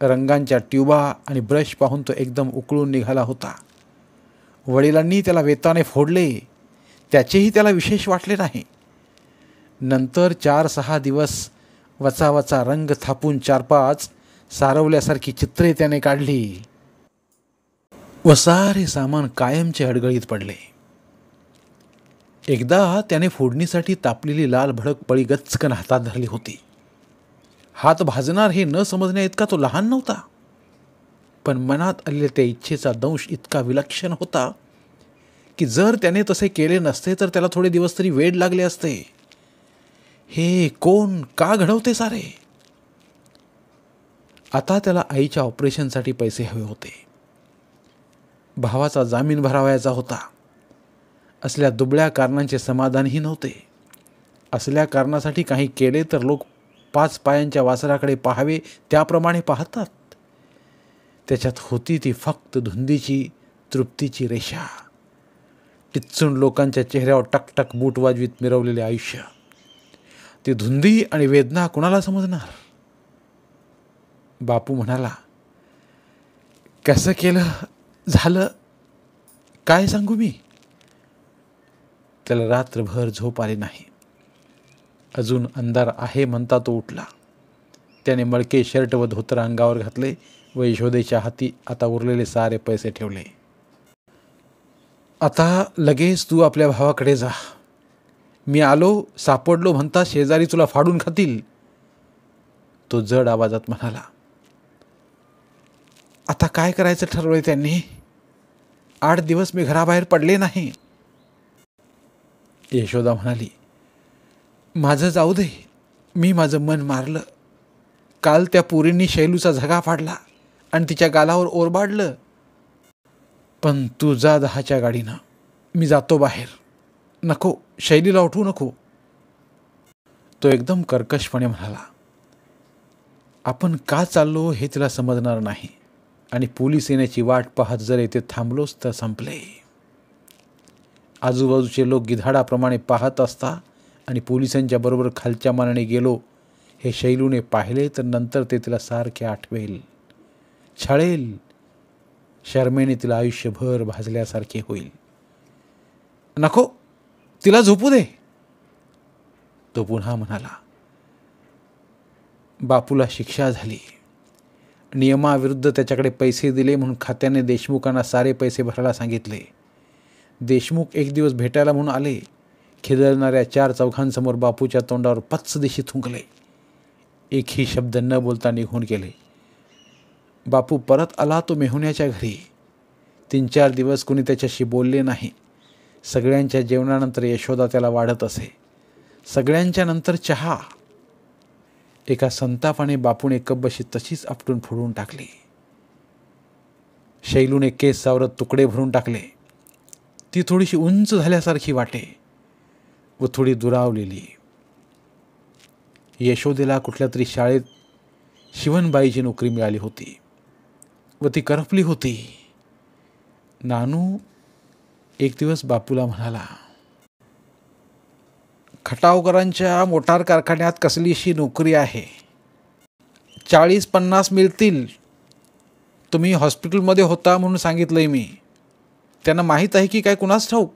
S1: रंगांच्या ट्यूबा आणि ब्रश पाहून तो एकदम उकळून निघाला होता. वडिलांनी त्याला वेताने फोडले, त्याचेही त्याला विशेष वाटले नाही. नंतर 4-6 दिवस वचावचा रंग थापून 4-5 सारवल्यासारखी चित्रे त्याने काढली. व सारे सामान कायमचे अडगळीत पडले. एकदा त्याने फोडणीसाठी तापलेली लाल भडक पळी गचकन हातात धरली होती. हात भाजणार हे न समजण्या इतका तो लहान नव्हता, पण मनात आलेल्या त्या इच्छेचा दंश इतका विलक्षण होता की जर त्याने तसे केले नसते तर त्याला थोडे दिवस तरी वेड लागले असते. हे कोण का घडवते सारे? आता त्याला आईच्या ऑपरेशनसाठी पैसे हवे होते. भावाचा जामीन भरावायचा होता. असल्या दुबळ्या कारणांचे समाधानही नव्हते. असल्या कारणासाठी काही केले तर लोक 5 पायांच्या वासराकडे पाहावे त्याप्रमाणे पाहतात. त्याच्यात होती ती फक्त धुंदीची तृप्तीची रेषा. टिच्चून लोकांच्या चेहऱ्यावर टकटक बूट वाजवीत मिरवलेले आयुष्य. ती धुंदी आणि वेदना कुणाला समजणार? बापू म्हणाला, कसं केलं झालं काय सांगू मी? त्याला रात्रभर झोप आली नाही. अजून अंधार आहे म्हणता तो उठला. त्याने मळके शर्ट व धोतर अंगावर घातले व यशोदेच्या हाती आता उरलेले सारे पैसे ठेवले. आता लगेच तू आपल्या भावाकडे जा. मी आलो सापडलो म्हणता शेजारी तुला फाडून खातील, तो जड आवाजात म्हणाला. आता काय करायचं ठरवलंय त्यांनी? 8 दिवस मी घराबाहेर पडले नाही. यशोदा म्हणाली, माझं जाऊ दे, मी माझं मन मारलं. काल त्या पोरींनी शैलूचा झगा फाडला आणि तिच्या गालावर ओरबाडलं. पण तू जा 10च्या गाडीनं, मी जातो बाहेर. नको, शैलीला उठवू नको. तो एकदम कर्कशपणे म्हणाला. आपण का चाललो हे तिला समजणार नाही आणि पोलीस येण्याची वाट पाहत जर येथे थांबलोच तर संपले. आजूबाजूचे लोक गिधाडाप्रमाणे पाहत असता आणि पोलिसांच्या बरोबर खालच्या मानाने गेलो हे शैलूने पाहिले तर नंतर ते तिला सारखे आठवेल, छळेल. शर्मेने तिला आयुष्यभर भाजल्यासारखे होईल. नको, तिला झोपू दे, तो पुन्हा म्हणाला. बापूला शिक्षा झाली. नियमाविरुद्ध त्याच्याकडे पैसे दिले म्हणून खात्याने देशमुखांना सारे पैसे भरायला सांगितले. देशमुख एक दिवस भेटायला म्हणून आले. खिदळणाऱ्या 4 चौघांसमोर बापूच्या तोंडावर पचदिशी थुंकले. एकही शब्द न बोलता निघून गेले. बापू परत आला तो मेहुण्याच्या घरी. 3-4 दिवस कुणी त्याच्याशी बोलले नाही. सगळ्यांच्या जेवणानंतर यशोदा त्याला वाढत असे. सगळ्यांच्या नंतर चहा. एका संतापाने बापूने कब्बशी तशीच आपटून फोडून टाकली. शैलूने केस सावरत तुकडे भरून टाकले. ती थोडीशी उंच झाल्यासारखी वाटे व थोडी दुरावलेली. यशोदेला कुठल्या तरी शाळेत शिवणबाईची नोकरी मिळाली होती व ती करपली होती. नानू एक दिवस बापूला म्हणाला, खटावकरांच्या मोटार कारखान्यात कसलीशी नोकरी आहे. 40-50 मिळतील. तुम्ही हॉस्पिटलमध्ये होता म्हणून सांगितलंय मी. त्यांना माहीत आहे की काय कुणास ठाऊक,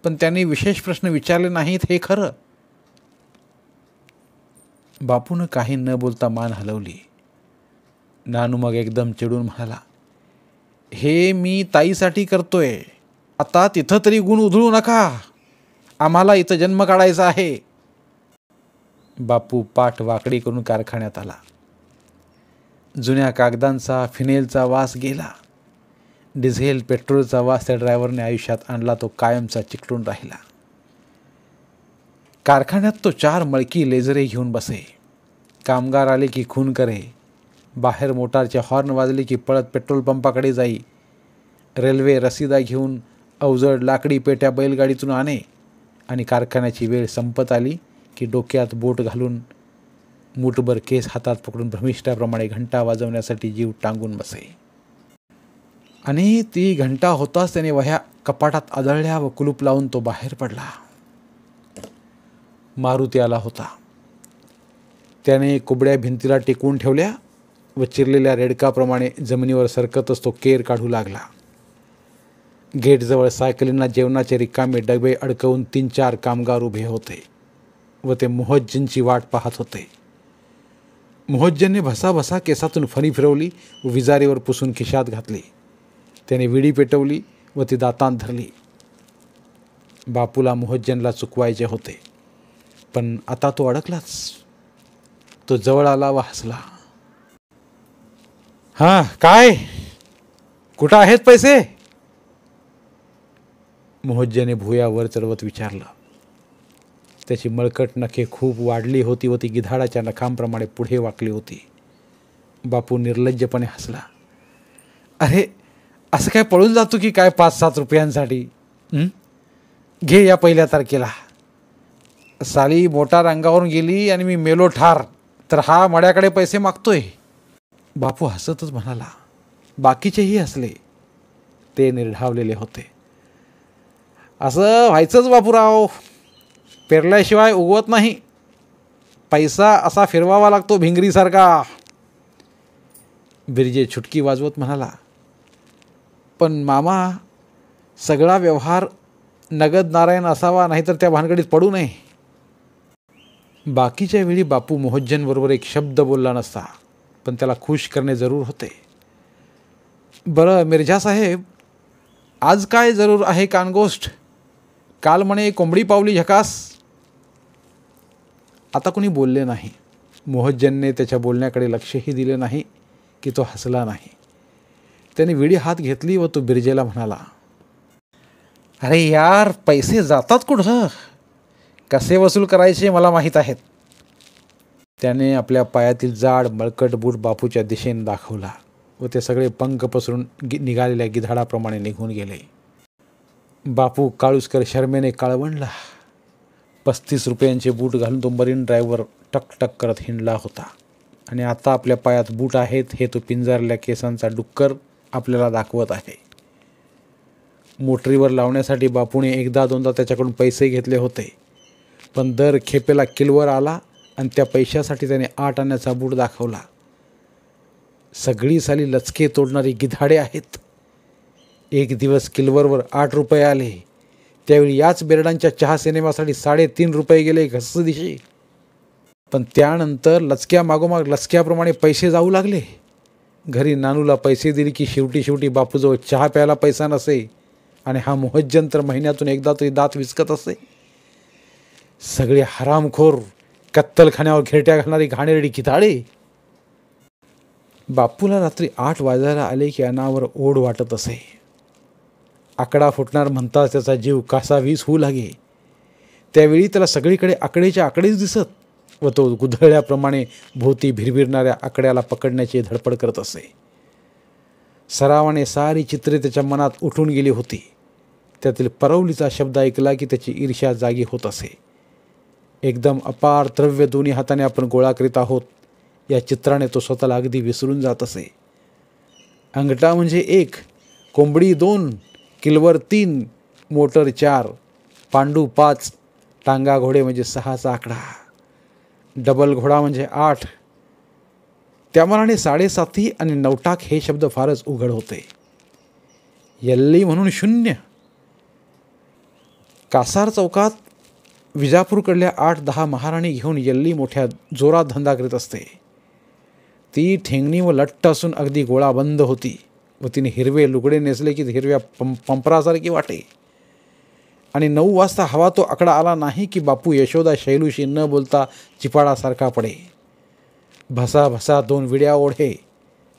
S1: पण त्यांनी विशेष प्रश्न विचारले नाहीत हे खरं. बापूनं काही न बोलता मान हलवली. नानू मग एकदम चिडून म्हणाला, हे मी ताईसाठी करतोय. आता तिथं तरी गुण उधळू नका. आम्हाला इथं जन्म काढायचा आहे. बापू पाठ वाकडी करून कारखान्यात आला. जुन्या कागदांचा फिनेलचा वास गेला. डिझेल पेट्रोलचा वास त्या ड्रायव्हरने आयुष्यात आणला. तो कायमचा चिकटून राहिला. कारखान्यात तो 4 मळकी लेझरे घेऊन बसे. कामगार आले की खून करे. बाहेर मोटारचे हॉर्न वाजले की पळत पेट्रोल पंपाकडे जाई. रेल्वे रसीदा घेऊन अवजड लाकडी पेट्या बैलगाडीतून आणे आणि कारखान्याची वेळ संपत आली की डोक्यात बोट घालून मूठभर केस हातात पकडून भ्रमिष्ठाप्रमाणे घंटा वाजवण्यासाठी जीव टांगून बसे. आणि ती घंटा होताच त्याने वह्या कपाटात आदळल्या व कुलूप लावून तो बाहेर पडला. मारुती आला होता. त्याने कुबड्या भिंतीला टेकवून ठेवल्या व चिरलेल्या रेडकाप्रमाणे जमिनीवर सरकतच तो केर काढू लागला. गेटजवळ सायकलींना जेवणाचे रिकामे डबे अडकवून 3-4 कामगार उभे होते व ते मोहज्जनची वाट पाहत होते. मोहज्जनने भसाभसा केसातून फणी फिरवली व विजारीवर पुसून खिशात घातली. त्याने विडी पेटवली व ती दातांत धरली. बापूला मोहज्जनला चुकवायचे होते, पण आता तो अडकलाच. तो जवळ आला व हसला. हां, काय, कुठं आहेत पैसे? मोहज्जने भुया वर चढवत विचारलं. त्याची मळकट नखे खूप वाढली होती व ती गिधाडाच्या नखांप्रमाणे पुढे वाकली होती. बापू निर्लज्जपणे हसला. अरे, असं काय पळून जातो की काय 5-7 रुपयांसाठी? घे या पहिल्या तारखेला. साली मोटार अंगावरून गेली आणि मी मेलो ठार, तर हा मड्याकडे पैसे मागतोय. बापू हसतच म्हणाला. बाकीचेही हसले. ते निर्ढावलेले होते. असं व्हायचंच बापूराव, पेरल्याशिवाय उगवत नाही. पैसा असा फिरवावा लागतो भिंगरीसारखा. बिरजे छुटकी वाजवत म्हणाला. पण मामा, सगळा व्यवहार नगद नारायण असावा, नाहीतर त्या भानगडीत पडू नये. बाकीच्या वेळी बापू मोहज्जनबरोबर एक शब्द बोलला नसता, पण त्याला खुश करणे जरूर होते. बरं मिर्झा साहेब, आज काय जरूर आहे कानगोष्ट? काल म्हणे कोंबडी पावली झकास. आता कोणी बोलले नाही. मोहज्जनने त्याच्या बोलण्याकडे लक्षही दिले नाही की तो हसला नाही. त्याने विडी हात घेतली व तो बिरजेला म्हणाला. अरे यार, पैसे जातात कुठं? कसे वसूल करायचे मला माहीत आहेत. त्याने आपल्या पायातील जाड मळकट बूट बापूच्या दिशेने दाखवला व ते सगळे पंख पसरून निघालेल्या गिधाडाप्रमाणे निघून गेले. बापू काळुसकर शर्मेने काळवंडला. 35 रुपयांचे बूट घालून तो मरीन ड्राईव्हवर टकटक करत हिंडला होता आणि आता आपल्या पायात बूट आहेत हे तो पिंजारल्या केसांचा डुक्कर आपल्याला दाखवत आहे. मोटरीवर लावण्यासाठी बापूने 1-2दा त्याच्याकडून पैसे घेतले होते, पण दर खेपेला किलवर आला आणि त्या पैशासाठी त्याने 8 आण्याचा बूट दाखवला. सगळी साली लचके तोडणारी गिधाडे आहेत. एक दिवस किलवरवर 8 रुपये आले. त्यावेळी याच बेरडांच्या चहा सिनेमासाठी 3.5 रुपये गेले घसदिशी. पण त्यानंतर लचक्या मागोमाग लचक्याप्रमाणे पैसे जाऊ लागले. घरी नानूला पैसे दिले की शेवटी बापूजवळ चहा प्यायला पैसा नसे आणि हा मोहज्जन तर महिन्यातून एकदा तरी दात विचकत असे. सगळे हरामखोर, कत्तलखान्यावर घेरट्या घालणारी घाणेरडी गिधाडे. बापूला रात्री 8 वाजायला आले की अनावर ओढ वाटत असे. आकडा फुटणार म्हणताच त्याचा जीव कासावीस होऊ लागे. त्यावेळी त्याला सगळीकडे आकडेच्या आकडेच दिसत व तो गुदळल्याप्रमाणे भोवती भिरभिरणाऱ्या आकड्याला पकडण्याची धडपड करत असे. सरावाने सारी चित्रे त्याच्या मनात उठून गेली होती. त्यातील परवलीचा शब्द ऐकला की त्याची ईर्ष्या जागी होत असे. एकदम अपार द्रव्य दोन्ही हाताने आपण गोळा करीत आहोत या चित्राने तो स्वतःला अगदी विसरून जात असे. अंगठा म्हणजे 1, कोंबडी 2, किलवर 3, मोटर 4, पांडू 5, टांगा घोडे म्हणजे 6चा आकडा, डबल घोडा म्हणजे 8. त्यामानाने 7.5 आणि नवटाक हे शब्द फारच उघड होते. यल्ली म्हणून 0. कासार चौकात विजापूरकडल्या 8-10 महाराणी घेऊन यल्ली मोठ्या जोरात धंदा करीत असते. ती ठेंगणी व लट्ट असून अगदी गोळाबंद होती व तिने हिरवे लुगडे नेसले की हिरव्या पंपरासारखी वाटे. आणि 9 वाजता हवा तो आकडा आला नाही की बापू यशोदा शैलूशी न बोलता चिपाडासारखा पडे. भसा भसा 2 विड्या ओढे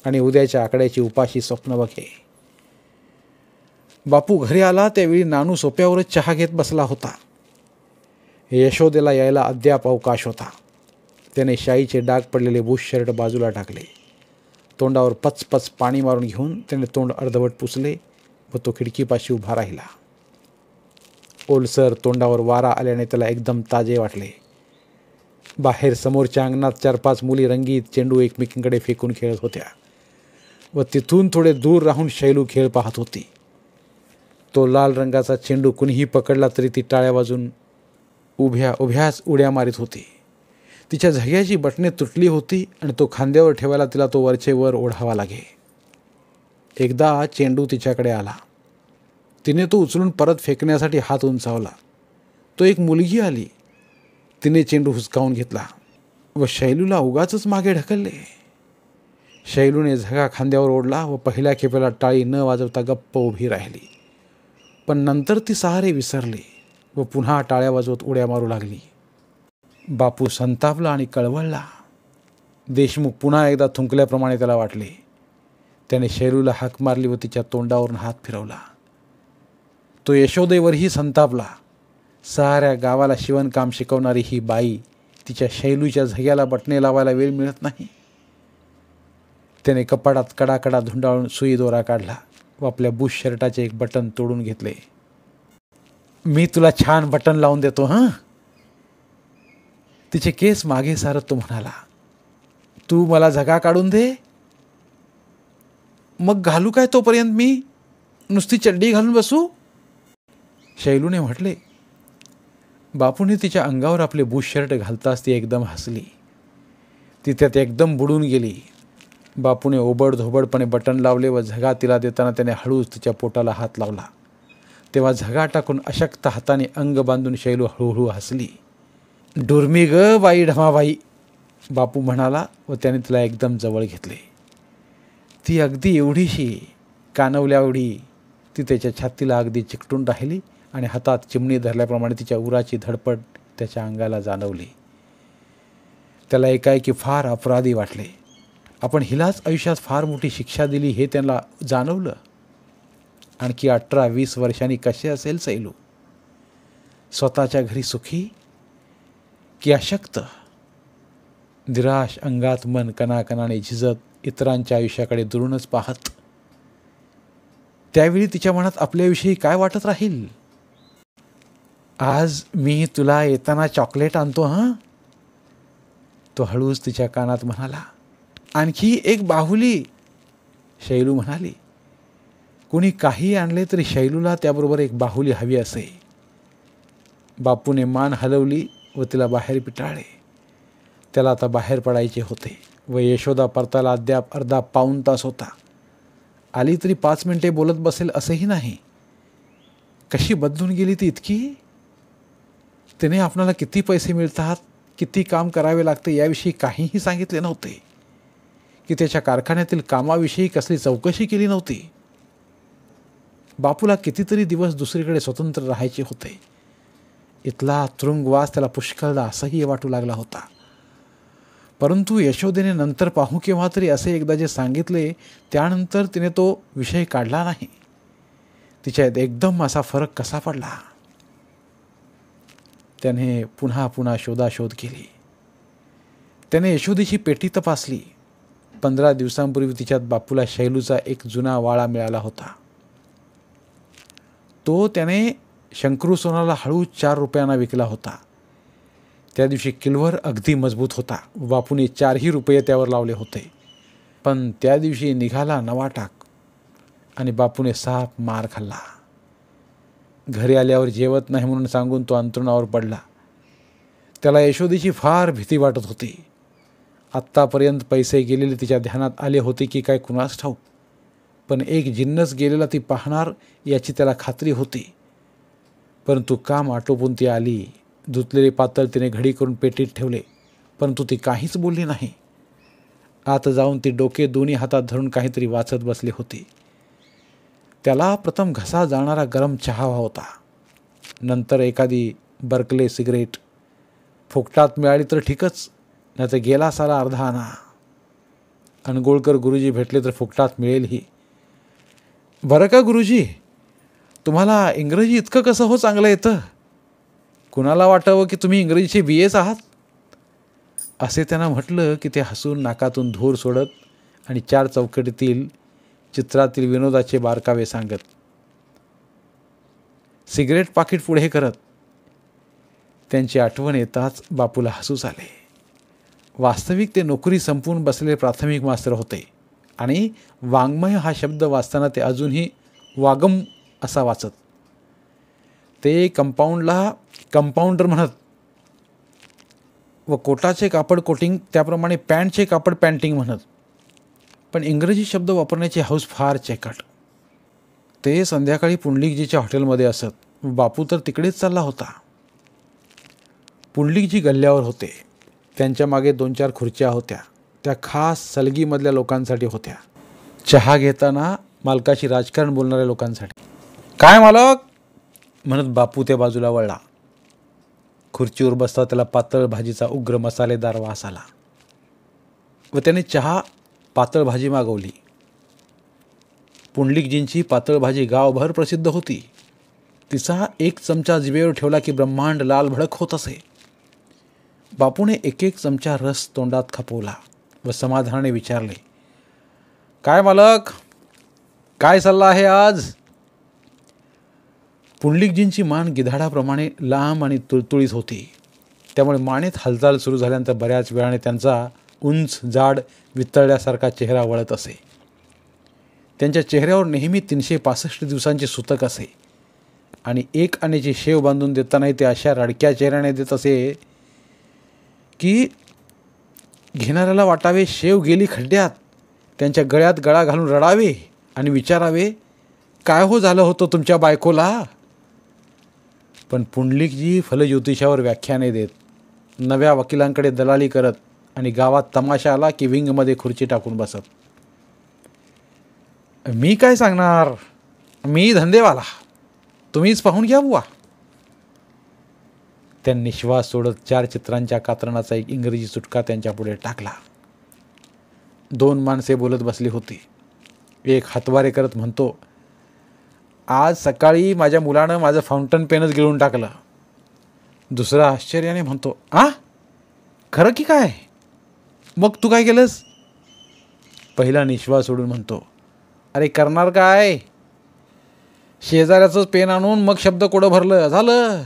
S1: आणि उद्याच्या आकड्याची उपाशी स्वप्न बघे. बापू घरी आला त्यावेळी नानू सोप्यावरच चहा घेत बसला होता. यशोदेला यायला अद्याप अवकाश होता. त्याने शाईचे डाग पडलेले बुश शर्ट बाजूला टाकले. तोंडावर पचपच पाणी मारून घेऊन त्याने तोंड अर्धवट पुसले व तो खिडकीपाशी उभा राहिला. ओलसर तोंडावर वारा आल्याने त्याला एकदम ताजे वाटले. बाहेर समोरच्या अंगणात 4-5 मुली रंगीत चेंडू एकमेकींकडे फेकून खेळत होत्या व तिथून थोडे दूर राहून शैलू खेळ पाहत होती. तो लाल रंगाचा चेंडू कुणीही पकडला तरी ती टाळ्या वाजून उभ्याच उड्या मारीत होती. तिच्या झग्याची बटणे तुटली होती आणि तो खांद्यावर ठेवायला तिला तो वरचे वर ओढावा लागे. एकदा चेंडू तिच्याकडे आला. तिने तो उचलून परत फेकण्यासाठी हात उंचावला. तो एक मुलगी आली. तिने चेंडू हुसकावून घेतला व शैलूला उगाचच मागे ढकलले. शैलूने झगा खांद्यावर ओढला व पहिल्या खेपेला टाळी न वाजवता गप्प उभी राहिली. पण नंतर ती सारे विसरली व पुन्हा टाळ्या वाजवत उड्या मारू लागली. बापू संतापला आणि कळवळला. देशमुख पुन्हा एकदा थुंकल्याप्रमाणे त्याला वाटले. त्याने शैलूला हाक मारली व तिच्या तोंडावरून हात फिरवला. तो यशोदेवरही संतापला. साऱ्या गावाला शिवणकाम शिकवणारी ही बाई तिच्या शैलूच्या झग्याला बटणे लावायला वेळ मिळत नाही. त्याने कपाटात कडाकडा धुंडाळून सुई दोरा काढला व आपल्या बुश शर्टाचे एक बटन तोडून घेतले. मी तुला छान बटन लावून देतो हं. तिचे केस मागे सारत तो म्हणाला. तू मला झगा काढून दे, मग घालू काय तोपर्यंत मी नुसती चड्डी घालून बसू. शैलूने म्हटले. बापूने तिच्या अंगावर आपले बुश शर्ट घालताच ती एकदम हसली. ती त्यात एकदम बुडून गेली. बापूने ओबडधोबडपणे बटन लावले व झगा तिला देताना त्याने हळूच तिच्या पोटाला हात लावला. तेव्हा झगा टाकून अशक्त हाताने अंग बांधून शैलू हळूहळू हसली. डुर्मी ग बाई ढमाबाई, बापू म्हणाला व त्याने तिला एकदम जवळ घेतले. ती अगदी एवढीशी कानवल्या एवढी ती त्याच्या छातीला अगदी चिकटून राहिली आणि हातात चिमणी धरल्याप्रमाणे तिच्या उराची धडपड त्याच्या अंगाला जाणवली. त्याला एकाएकी फार अपराधी वाटले. आपण हिलाच आयुष्यात फार मोठी शिक्षा दिली हे त्यांना जाणवलं. आणखी 18-20 वर्षांनी कसे असेल सैलू? स्वतःच्या घरी सुखी की अशक्त? निराश अंगात मन कणाकणाने झिजत इतरांच्या आयुष्याकडे दुरूनच पाहत. त्यावेळी तिच्या मनात आपल्याविषयी काय वाटत राहील? आज मी तुला येताना चॉकलेट आणतो हं, तो हळूच तिच्या कानात म्हणाला. आणखी एक बाहुली, शैलू म्हणाली. कुणी काही आणले तरी शैलूला त्याबरोबर एक बाहुली हवी असे. बापूने मान हलवली व तिला बाहेर पिटाळले. त्याला आता बाहेर पडायचे होते व यशोदा परताला अद्याप अर्धा पाऊण तास होता. आली तरी 5 मिनिटे बोलत बसेल असेही नाही. कशी बदलून गेली ती इतकी? तिने आपणाला किती पैसे मिळतात, किती काम करावे लागते याविषयी काहीही सांगितले नव्हते, की त्याच्या कारखान्यातील कामाविषयी कसली चौकशी केली नव्हती. बापूला कितीतरी दिवस दुसरीकडे स्वतंत्र राहायचे होते. इथला तुरुंगवास त्याला पुष्कळदा असह्य वाटू लागला होता. परंतु यशोदेने नंतर पाहू केव्हा तरी असे एकदा जे सांगितले त्यानंतर तिने तो विषय काढला नाही. तिच्यात एकदम असा फरक कसा पडला? त्याने पुन्हा पुन्हा शोधाशोध केली. त्याने यशोदेची पेटी तपासली. 15 दिवसांपूर्वी तिच्यात बापूला शैलूचा एक जुना वाळा मिळाला होता. तो त्याने शंकरू सोनाला हळूच 4 रुपयांना विकला होता. त्या दिवशी किलवर अगदी मजबूत होता. बापूने 4ही रुपये त्यावर लावले होते. पण त्या दिवशी निघाला नवा टाक आणि बापूने साप मार खाल्ला. घरी आल्यावर जेवत नाही म्हणून सांगून तो अंथरुणावर पडला. त्याला यशोदेची फार भीती वाटत होती. आत्तापर्यंत पैसे गेलेले तिच्या ध्यानात आले होते की काय कुणास ठाऊक, पण एक जिन्नस गेलेला ती पाहणार याची त्याला खात्री होती. परंतु काम आटोपून ती आली. धुतलेले पातळ तिने घडी करून पेटीत ठेवले, परंतु ती काहीच बोलली नाही. आत जाऊन ती डोके दोन्ही हातात धरून काहीतरी वाचत बसली होती. त्याला प्रथम घसा जाणारा गरम चहा हवा होता. नंतर एखादी बर्कले सिगरेट. फुकटात मिळाली तर ठीकच, नाही तर गेला साला अर्धा आणा. अनगोळकर गुरुजी भेटले तर फुकटात मिळेलही. बरं का गुरुजी, तुम्हाला इंग्रजी इतकं कसं हो चांगलं येतं? कुणाला वाटावं की तुम्ही इंग्रजीचे BAs आहात, असे त्यांना म्हटलं की ते हसून नाकातून धूर सोडत आणि 4 चौकटीतील चित्रातील विनोदाचे बारकावे सांगत. सिगरेट पाकिट पुढे करत. त्यांची आठवण येताच बापूला हसूच आले. वास्तविक ते नोकरी संपवून बसलेले प्राथमिक मास्तर होते आणि वाङ्मय हा शब्द वाचताना ते अजूनही वागम असा वाचत. ते कंपाऊंडला कंपाऊंडर म्हणत व कोटाचे कापड कोटिंग त्याप्रमाणे पॅन्टचे कापड पॅन्टिंग म्हणत. पण इंग्रजी शब्द वापरण्याची हौस फार चेकट. ते संध्याकाळी पुंडलिकजीच्या हॉटेलमध्ये असत. बापू तर तिकडेच चालला होता. पुंडलिकजी गल्ल्यावर होते. त्यांच्या मागे 2-4 खुर्च्या होत्या. त्या खास सलगीमधल्या लोकांसाठी होत्या. चहा घेताना मालकाशी राजकारण बोलणाऱ्या लोकांसाठी. काय मालक म्हणत बापू त्या बाजूला वळला. खुर्चीवर बसता त्याला पातळ भाजीचा उग्र मसालेदार वास आला व त्याने चहा पातळ भाजी मागवली. पुंडलिकजींची पातळ भाजी गावभर प्रसिद्ध होती. तिचा एक चमचा जिभेवर ठेवला की ब्रह्मांड लाल भडक होत असे. बापूने एक एक चमचा रस तोंडात खपवला व समाधानाने विचारले, काय मालक, काय सल्ला आहे आज? पुंडलिकजींची मान गिधाडाप्रमाणे लांब आणि तुळतुळीत होती. त्यामुळे मानेत हालचाल सुरू झाल्यानंतर बऱ्याच वेळाने त्यांचा उंच जाड वितळल्यासारखा चेहरा वळत असे. त्यांच्या चेहऱ्यावर नेहमी 365 दिवसांचे सुतक असे आणि एक आण्याची शेव बांधून देतानाही ते अशा रडक्या चेहऱ्याने देत असे की घेणाऱ्याला वाटावे शेव गेली खड्ड्यात. त्यांच्या गळ्यात गळा घालून रडावे आणि विचारावे, काय हो झालं होतं तुमच्या बायकोला? पण पुंडलिकजी फलज्योतिषावर व्याख्याने देत, नव्या वकिलांकडे दलाली करत आणि गावात तमाशा आला की विंगमध्ये खुर्ची टाकून बसत. मी काय सांगणार, मी धंदेवाला, तुम्हीच पाहून घ्या बुवा. त्यांनी श्वास सोडत 4 चित्रांच्या कात्रणाचा एक इंग्रजी चुटका त्यांच्या पुढे टाकला. 2 माणसे बोलत बसली होती. एक हातवारे करत म्हणतो, आज सकाळी माझ्या मुलानं माझं फाउंटन पेनच गिळून टाकलं. दुसरा आश्चर्याने म्हणतो, खरं की काय? मग तू काय केलंस? पहिला निश्वास सोडून म्हणतो, अरे करणार काय, शेजाऱ्याचंच पेन आणून मग शब्द कोडं भरलं, झालं.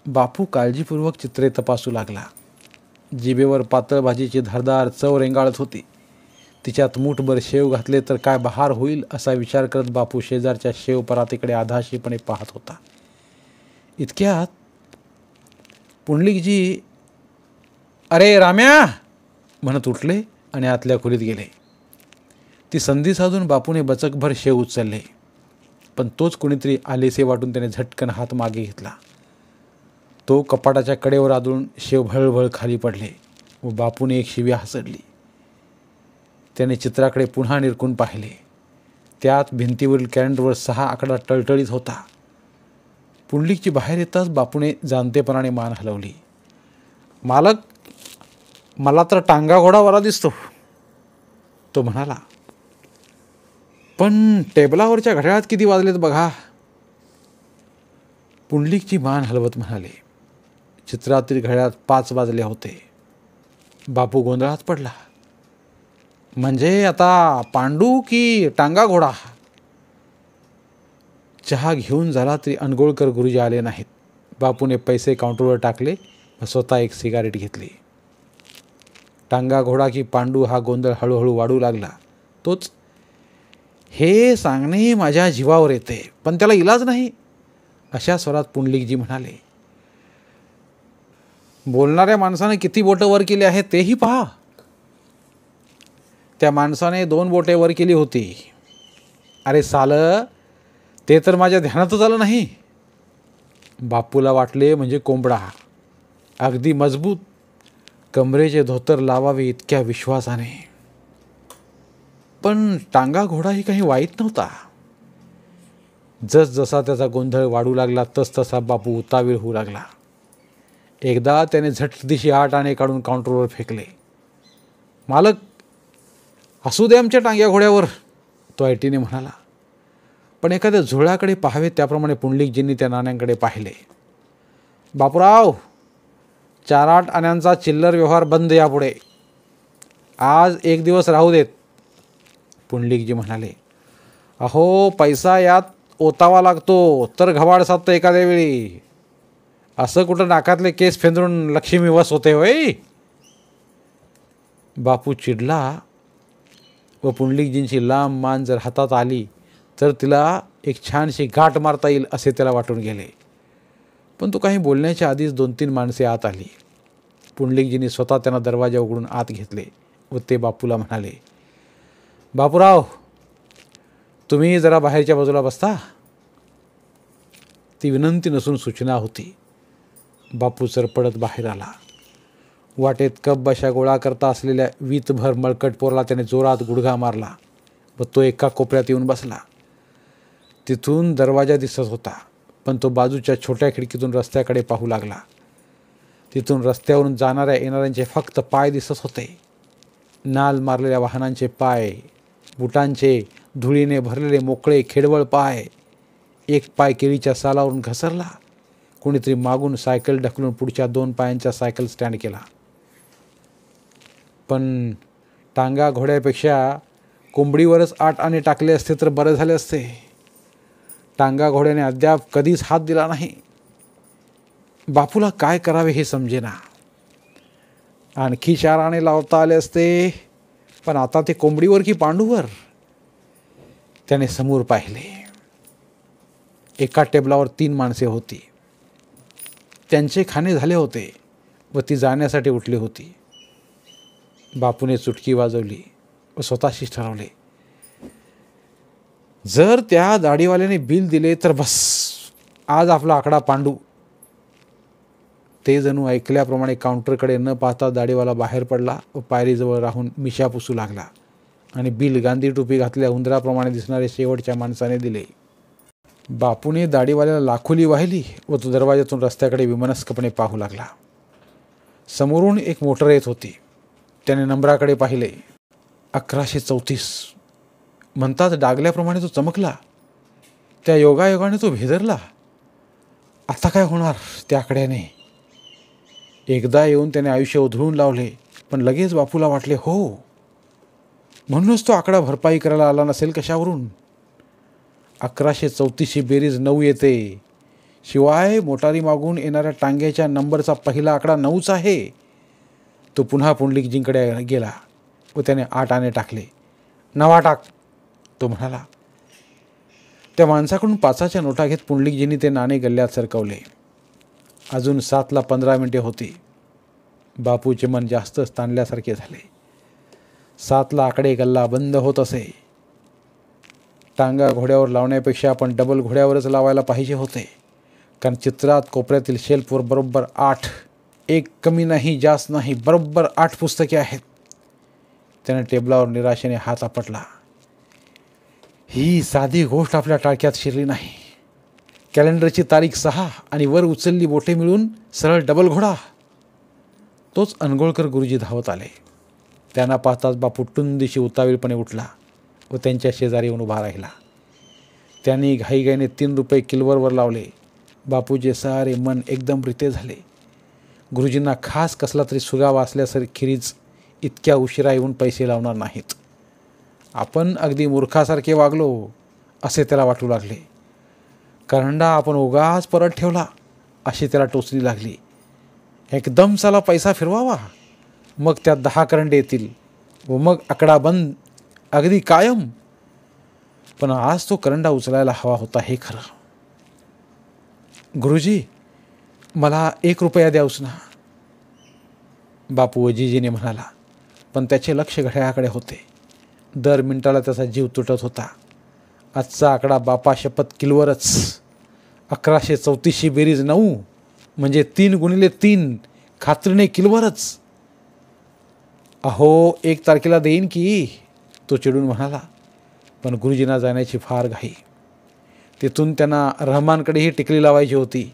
S1: बापू काळजीपूर्वक चित्रे तपासू लागला. जिभेवर पातळ भाजीची धारदार चव रेंगाळत होती. तिच्यात मूठभर शेव घातले तर काय बहार होईल असा विचार करत बापू शेजारच्या शेव परातीकडे आधाशीपणे पाहत होता. इतक्यात पुंडलिकजी अरे राम्या म्हणत उठले आणि आतल्या खोलीत गेले. ती संधी साधून बापूने बचकभर शेव उचलले, पण तोच कोणीतरी आलेसे वाटून त्याने झटकन हात मागे घेतला. तो कपाटाच्या कडेवर आदळून शेव भळभळ खाली पडले व बापूने एक शिवी हासडली. त्याने चित्राकडे पुन्हा निरखून पाहिले. त्यात भिंतीवरील कॅलेंडरवर 6 आकडा टळटळीत होता. पुंडलिकची बाहेर येताच बापूने जाणतेपणाने मान हलवली. मालक, मला तर टांगा घोडा बरा दिसतो, तो म्हणाला. पण टेबलावरच्या घड्याळात किती वाजलेत बघा. पुंडलिकची मान हलवत म्हणाले. चित्रातील घड्याळात 5 वाजले होते. बापू गोंधळात पडला. म्हणजे आता पांडू की टांगा घोडा? चहा घेऊन झाला तरी अनगोळकर गुरुजी आले नाहीत. बापूने पैसे काउंटरवर टाकले व स्वतः एक सिगारेट घेतली. टांगा घोडा की पांडू हा गोंधळ हळूहळू वाढू लागला. तोच, हे सांगणे माझ्या जीवावर येते पण त्याला इलाज नाही, अशा स्वरात पुंडलिकजी म्हणाले. बोलणाऱ्या माणसाने किती बोटं वर केली आहेत तेही पहा. त्या माणसाने 2 बोटे वर केली होती. अरे साल, ते तर माझ्या ध्यानातच आलं नाही. बापूला वाटले म्हणजे कोंबडा, अगदी मजबूत, कमरेचे धोतर लावावे इतक्या विश्वासाने. पण टांगा घोडाही काही वाईट नव्हता. जसजसा त्याचा गोंधळ वाढू लागला तसतसा बापू उतावीळ होऊ लागला. एकदा त्याने झटदिशी 8 आणे काढून काउंटरवर फेकले. मालक, असू दे आमच्या टांग्या घोड्यावर, तो ऐटीने म्हणाला. पण एखाद्या झुळाकडे पाहावे त्याप्रमाणे पुंडलिकजींनी त्या नाण्यांकडे पाहिले. बापूराव, 4-8 आण्यांचा चिल्लर व्यवहार बंद यापुढे. आज एक दिवस राहू देत, पुंडलिकजी म्हणाले. अहो, पैसा यात ओतावा लागतो तर घबाड साधतं एखाद्या वेळी. असं कुठं नाकातले केस फेंदरून लक्ष्मी वस होते होय? बापू चिडला व पुंडलिकजींची लांब मान जर हातात आली तर तिला एक छानशी गाठ मारता येईल असे त्याला वाटून गेले. पण तो काही बोलण्याच्या आधीच 2-3 माणसे आत आली. पुंडलिकजींनी स्वतः त्यांना दरवाजा उघडून आत घेतले व ते बापूला म्हणाले. बापूराव, तुम्ही जरा बाहेरच्या बाजूला बसता. ती विनंती नसून सूचना होती. बापू सरपडत बाहेर आला. वाटेत कप बशा गोळा करता असलेल्या वीतभर मळकट पोरला त्याने जोरात गुडघा मारला व तो एका कोपऱ्यात येऊन बसला. तिथून दरवाजा दिसत होता, पण तो बाजूच्या छोट्या खिडकीतून रस्त्याकडे पाहू लागला. तिथून रस्त्यावरून जाणाऱ्या येणाऱ्यांचे फक्त पाय दिसत होते. नाल मारलेल्या वाहनांचे पाय, बुटांचे धुळीने भरलेले मोकळे खेडवळ पाय. एक पाय केळीच्या सालावरून घसरला. कोणीतरी मागून सायकल ढकलून पुढच्या 2 पायांच्या सायकल स्टँड केला. पण टांगा घोड्यापेक्षा कोंबडीवरच 8 आणे टाकले असते तर बरं झाले असते. टांगा घोड्याने अद्याप कधीच हात दिला नाही. बापूला काय करावे हे समजेना. आणखी 4 आणे लावता आले असते, पण आता ते कोंबडीवर की पांडूवर. त्याने समोर पाहिले. एका टेबलावर 3 माणसे होती. त्यांचे खाणे झाले होते व ती जाण्यासाठी उठली होती. बापूने चुटकी वाजवली व स्वतःशीच ठरवले, जर त्या दाढीवाल्याने बिल दिले तर बस, आज आपला आकडा पांडू. ते जणू ऐकल्याप्रमाणे काउंटरकडे न पाहता दाढीवाला बाहेर पडला व पायरीजवळ राहून मिशा पुसू लागला आणि बिल गांधी टोपी घातल्या उंदराप्रमाणे दिसणारे शेवटच्या माणसाने दिले. बापूने दाढीवाल्याला लाखोली वाहिली व तो दरवाजातून रस्त्याकडे विमनस्कपणे पाहू लागला. समोरून एक मोटर येत होती. त्याने नंबराकडे पाहिले. 1134 म्हणतात डागल्याप्रमाणे तो चमकला. त्या योगायोगाने तो भेदरला. आता काय होणार त्या आकड्याने? एकदा येऊन त्याने आयुष्य उधळून लावले, पण लगेच बापूला वाटले, हो, म्हणूनच तो आकडा भरपाई करायला आला नसेल कशावरून. 1134 बेरीज 9 येते. शिवाय मोटारी मागून येणाऱ्या टांग्याच्या नंबरचा पहिला आकडा 9च आहे. तो पुन्हा पुंडलिकजींकडे गेला व त्याने 8 आणे टाकले. 9 टाक, तो म्हणाला. त्या माणसाकडून 5च्या नोटा घेत पुंडलिकजींनी ते नाणे गल्ल्यात सरकवले. अजून 7ला 15 मिनिटे होती. बापूचे मन जास्तच ताणल्यासारखे झाले. 7ला आकडे गल्ला बंद होत असे. टांगा घोड्यावर लावण्यापेक्षा आपण डबल घोड्यावरच लावायला पाहिजे होते, कारण चित्रात कोपऱ्यातील शेल्फवर बरोबर 8, एक कमी नाही जास्त नाही, बरोबर 8 पुस्तके आहेत. त्याने टेबलावर निराशेने हात आपटला. ही साधी गोष्ट आपल्या टाळक्यात शिरली नाही. कॅलेंडरची तारीख 6 आणि वर उचलली बोटे मिळून सरळ डबल घोडा. तोच अनगोळकर गुरुजी धावत आले. त्यांना पाहताच बापू टुंदिशी उतावीळपणे उठला व त्यांच्या शेजारी येऊन उभा राहिला. त्यांनी घाईघाईने 3 रुपये किलवरवर लावले. बापूचे सारे मन एकदम रिते झाले. गुरुजींना खास कसला तरी सुगावा असल्यासारखीच इतक्या उशिरा येऊन पैसे लावणार नाहीत. आपण अगदी मूर्खासारखे वागलो असे त्याला वाटू लागले. करंडा आपण उगाच परत ठेवला अशी त्याला टोचणी लागली. एकदम साला पैसा फिरवावा, मग त्यात 10 करंडे येतील व मग आकडा बंद अगदी कायम. पण आज तो करंडा उचलायला हवा होता हे खरं. गुरुजी, मला 1 रुपया द्यावस ना, बापू वजीजीने म्हणाला. पण त्याचे लक्ष घड्याळाकडे होते. दर मिनिटाला त्याचा जीव तुटत होता. आजचा आकडा बापा शपथ किलवरच. 1134 बेरीज 9 म्हणजे 3 गुणिले 3 खात्रीने किलवरच. अहो, 1 तारखेला देईन की, तो चिडून म्हणाला. पण गुरुजींना जाण्याची फार घाई. तिथून त्यांना रहमानकडेही टिकली लावायची होती.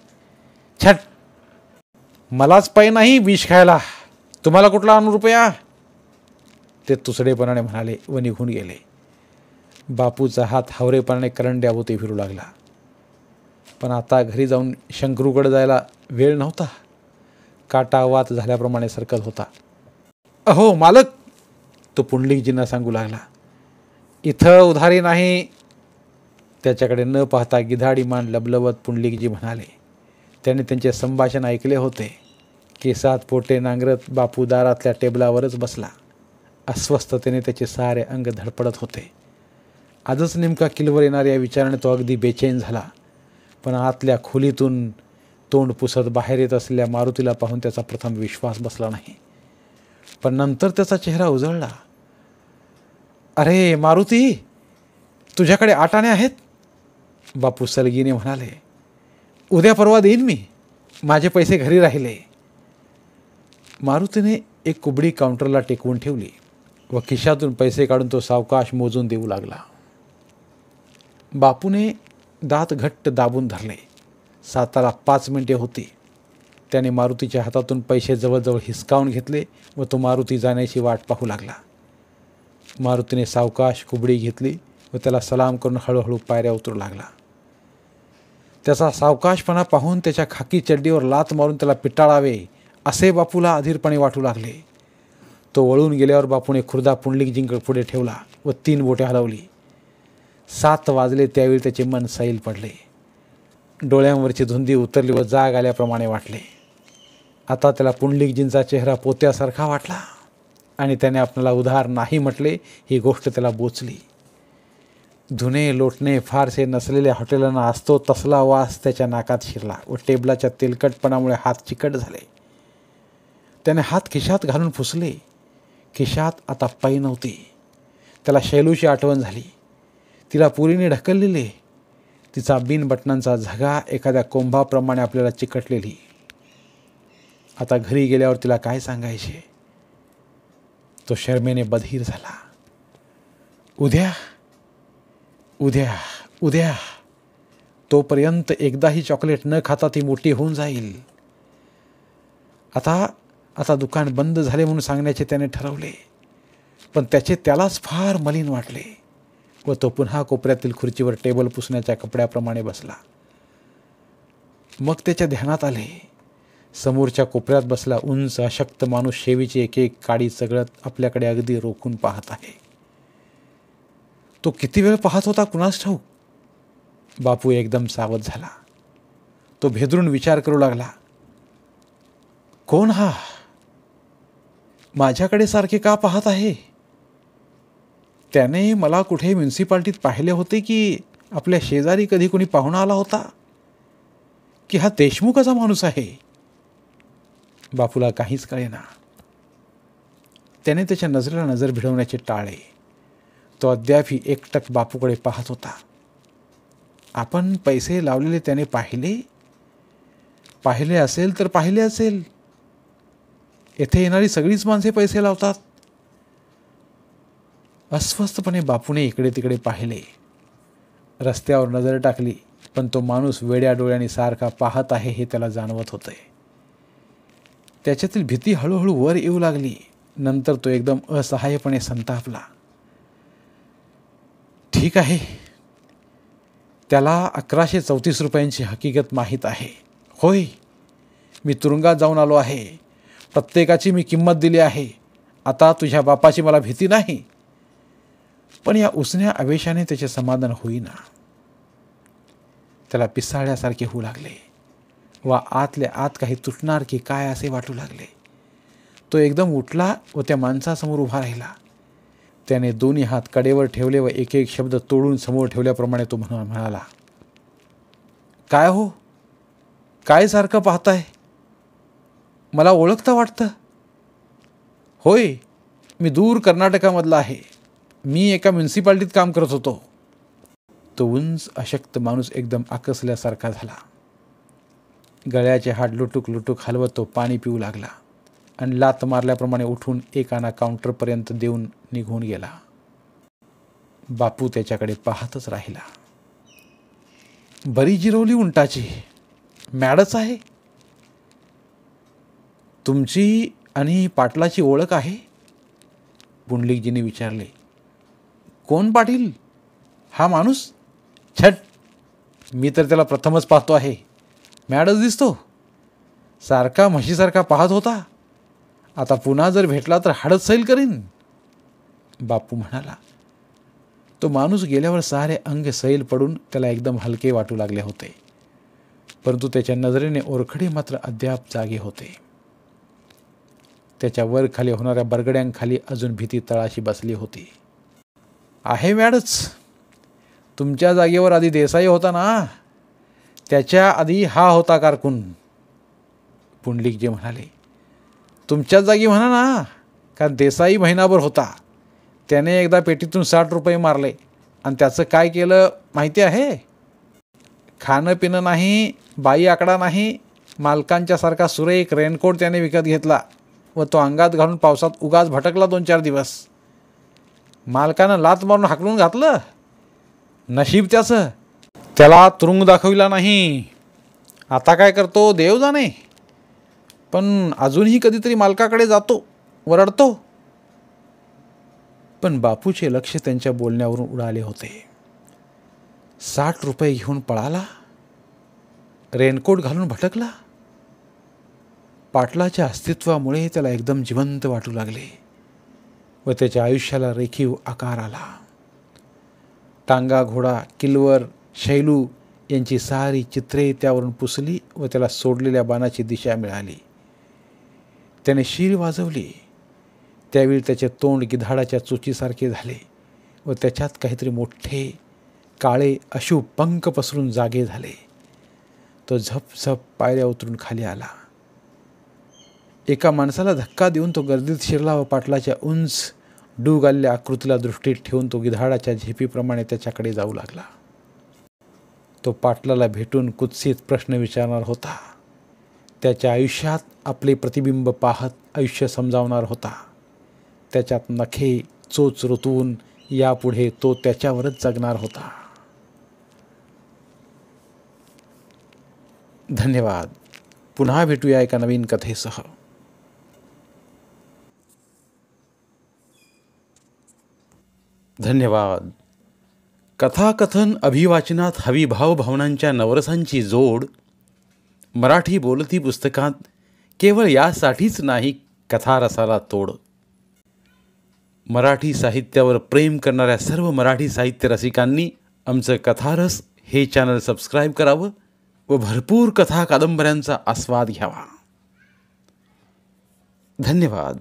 S1: छट, मलाच पै नाही विष खायला, तुम्हाला कुठला आणू रुपया, ते तुसडेपणाने म्हणाले व निघून गेले. बापूचा हात हावरेपणाने करंड्याभोवती फिरू लागला. पण आता घरी जाऊन शंकरूकडे जायला वेळ नव्हता. काटा वात झाल्याप्रमाणे सरकत होता. अहो मालक, तो पुंडलिकजींना सांगू लागला, इथं उधारी नाही. त्याच्याकडे न पाहता गिधाडी मान लबलबत पुंडलिकजी म्हणाले. त्याने त्यांचे संभाषण ऐकले होते. केसात पोटे नांगरत बापू दारातल्या टेबलावरच बसला. अस्वस्थतेने त्याचे सारे अंग धडपडत होते. आजच नेमका किलवर येणार या विचाराने तो अगदी बेचैन झाला. पण आतल्या खोलीतून तोंड पुसत बाहेर येत असलेल्या मारुतीला पाहून त्याचा प्रथम विश्वास बसला नाही. पण नंतर त्याचा चेहरा उजळला. अरे मारुती, तुझ्याकडे 8 आणे आहेत? बापू सलगीने म्हणाले. उद्या परवा देईन मी, माझे पैसे घरी राहिले. मारुतीने एक कुबडी काउंटरला टेकवून ठेवली व खिशातून पैसे काढून तो सावकाश मोजून देऊ लागला. बापूने दात घट्ट दाबून धरले. 7:05 मिनिटे होती. त्याने मारुतीच्या हातातून पैसे जवळजवळ हिसकावून घेतले व तो मारुती जाण्याची वाट पाहू लागला. मारुतीने सावकाश कुबडी घेतली व त्याला सलाम करून हळूहळू पायऱ्या उतरू लागला. त्याचा सावकाशपणा पाहून त्याच्या खाकी चड्डीवर लात मारून त्याला पिटाळावे असे बापूला अधीरपणे वाटू लागले. तो वळून गेल्यावर बापूने खुर्दा पुंडलिकजींकडे पुढे ठेवला व 3 बोटे हलवली. 7 वाजले त्यावेळी त्याचे मन सैल पडले. डोळ्यांवरची धुंदी उतरली व जाग आल्याप्रमाणे वाटले. आता त्याला पुंडलिकजींचा चेहरा पोत्यासारखा वाटला आणि त्याने आपल्याला उधार नाही म्हटले ही गोष्ट त्याला बोचली. धुणे लोटणे फारसे नसलेल्या हॉटेलांना असतो तसला वास त्याच्या नाकात शिरला व टेबलाच्या तेलकटपणामुळे हात चिकट झाले. त्याने हात खिशात घालून पुसले. खिशात आता पै नव्हती. त्याला शैलूची आठवण झाली. तिला पुरीने ढकललेले. तिचा बिनबटनांचा झगा एखाद्या कोंभाप्रमाणे आपल्याला चिकटलेली. आता घरी गेल्यावर तिला काय सांगायचे. तो शर्मेने बधीर झाला. उद्या उद्या उद्या तोपर्यंत एकदाही चॉकलेट न खाता ती मोठी होऊन जाईल. आता दुकान बंद झाले म्हणून सांगण्याचे त्याने ठरवले. पण त्यालाच फार मलिन वाटले व तो पुन्हा कोपऱ्यातील खुर्चीवर टेबल पुसण्याच्या कपड्याप्रमाणे बसला. मग त्याच्या ध्यानात आले समोरच्या कोपऱ्यात बसला उंच अशक्त माणूस शेवीची एक एक काडी चगळत आपल्याकडे अगदी रोखून पाहत आहे. तो किती वेळ पाहत होता कुणास ठाऊक. बापू एकदम सावध झाला. तो भेदरून विचार करू लागला. कोण हा? माझ्याकडे सारखे का पाहत आहे? त्याने मला कुठे म्युन्सिपाल्टीत पाहिले होते की आपल्या शेजारी कधी कोणी पाहुणा आला होता की हा देशमुखाचा माणूस आहे? बापूला काहीच कळेना. त्याने त्याच्या नजरेला नजर भिडवण्याचे टाळले. तो अद्यापही एकटक बापूकडे पाहत होता. आपण पैसे लावलेले त्याने पाहिले असेल तर पाहिले असेल. येथे येणारी सगळीच माणसे पैसे लावतात. अस्वस्थपणे बापूने इकडे तिकडे पाहिले. रस्त्यावर नजर टाकली पण तो माणूस वेड्या डोळ्यांनी सारखा पाहत आहे हे त्याला जाणवत होते. त्याच्यातील भीती हळूहळू वर येऊ लागली. नंतर तो एकदम असहाय्यपणे संतापला. ठीक आहे, त्याला 1134 रुपयांची हकीकत माहीत आहे. होय, मी तुरुंगात जाऊन आलो आहे. प्रत्येकाची मी किंमत दिली आहे. आता तुझ्या बापाची मला भीती नाही. पण या उसन्या आवेशाने त्याचे समाधान होईना. त्याला पिसाळल्यासारखे होऊ लागले व आतल्या आत काही तुटणार की काय असे वाटू लागले. तो एकदम उठला व त्या माणसासमोर उभा राहिला. त्याने दोन्ही हात कडेवर ठेवले व एक एक शब्द तोडून समोर ठेवल्याप्रमाणे तो म्हणाला, काय हो, काय सारखं पाहताय? मला ओळखता वाटतं? होय, मी दूर कर्नाटकामधला आहे. मी एका म्युन्सिपाल्टीत काम करत होतो. तो उंच अशक्त माणूस एकदम आकसल्यासारखा झाला. गळ्याचे हात लुटूक लुटूक हलवत तो पाणी पिऊ लागला आणि लात मारल्याप्रमाणे उठून एक आणा काउंटरपर्यंत देऊन निघून गेला. बापू त्याच्याकडे पाहतच राहिला. बरी जिरवली उंटाची. मॅडच आहे. तुमची आणि पाटलाची ओळख आहे? पुंडलिकजींनी विचारले. कोण पाटील? हा माणूस? छट, मी तर त्याला प्रथमच पाहतो आहे. मॅडच दिसतो. सारखा म्हशीसारखा पाहत होता. आता पुन्हा जर भेटला तर हाडच सैल करीन, बापू म्हणाला. तो माणूस गेल्यावर सारे अंग सैल पडून त्याला एकदम हलके वाटू लागले होते. परंतु त्याच्या नजरेने ओरखडे मात्र अद्याप जागे होते. त्याच्या वर खाली होणाऱ्या बरगड्यांखाली अजून भीती तळाशी बसली होती. आहे मॅडच. तुमच्या जागेवर आधी देसाई होता ना, त्याच्या आधी हा होता कारकून, पुंडलिकजी म्हणाले. तुमच्याच जागी म्हणा ना, कारण देसाई महिनाभर होता. त्याने एकदा पेटीतून 60 रुपये मारले आणि त्याचं काय केलं माहिती आहे? खाणं पिणं नाही, बाई आकडा नाही, मालकांच्या सारखा सुरेख रेनकोट त्याने विकत घेतला व तो अंगात घालून पावसात उगाच भटकला 2-4 दिवस. मालकानं लात मारून हाकलून घातलं. नशीब त्याचं, त्याला तुरुंग दाखविला नाही. आता काय करतो देव जाणे. पण अजूनही कधीतरी मालकाकडे जातो, वरडतो. पण बापूचे लक्ष त्यांच्या बोलण्यावरून उडाले होते. 60 रुपये घेऊन पळाला, रेनकोट घालून भटकला. पाटलाच्या अस्तित्वामुळे त्याला एकदम जिवंत वाटू लागले व त्याच्या आयुष्याला रेखीव आकार आला. टांगा, घोडा, किल्वर, शैलू यांची सारी चित्रे त्यावरून पुसली व त्याला सोडलेल्या बाणाची दिशा मिळाली. त्याने शीर वाजवली. त्यावेळी त्याचे तोंड गिधाडाच्या चोचीसारखे झाले व त्याच्यात काहीतरी मोठे काळे अशुभ पंख पसरून जागे झाले. तो झपझप पायऱ्या उतरून खाली आला. एका माणसाला धक्का देऊन तो गर्दीत शिरला व पाटलाच्या उंच डूग आलेल्या आकृतीला दृष्टीत ठेवून तो गिधाडाच्या झेपीप्रमाणे त्याच्याकडे जाऊ लागला. तो पाटलाला भेटून कुत्सित प्रश्न विचारणार होता. त्याच्या आयुष्यात आपले प्रतिबिंब पाहत आयुष्य समजावणार होता. त्याच्यात नखे चोच रुतवून यापुढे तो त्याच्यावरच जगणार होता. धन्यवाद. पुन्हा भेटूया एका नवीन कथेसह. धन्यवाद. कथाकथन अभिवाचनात हवी भावभावनांच्या नवरसांची जोड मराठी बोलती पुस्तकात केवळ यासाठीच नाही कथारसाला तोड. मराठी साहित्यावर प्रेम करणाऱ्या सर्व मराठी साहित्य रसिकांनी आमचं कथारस हे चॅनल सबस्क्राईब करावं व भरपूर कथा कादंबऱ्यांचा आस्वाद घ्यावा. धन्यवाद.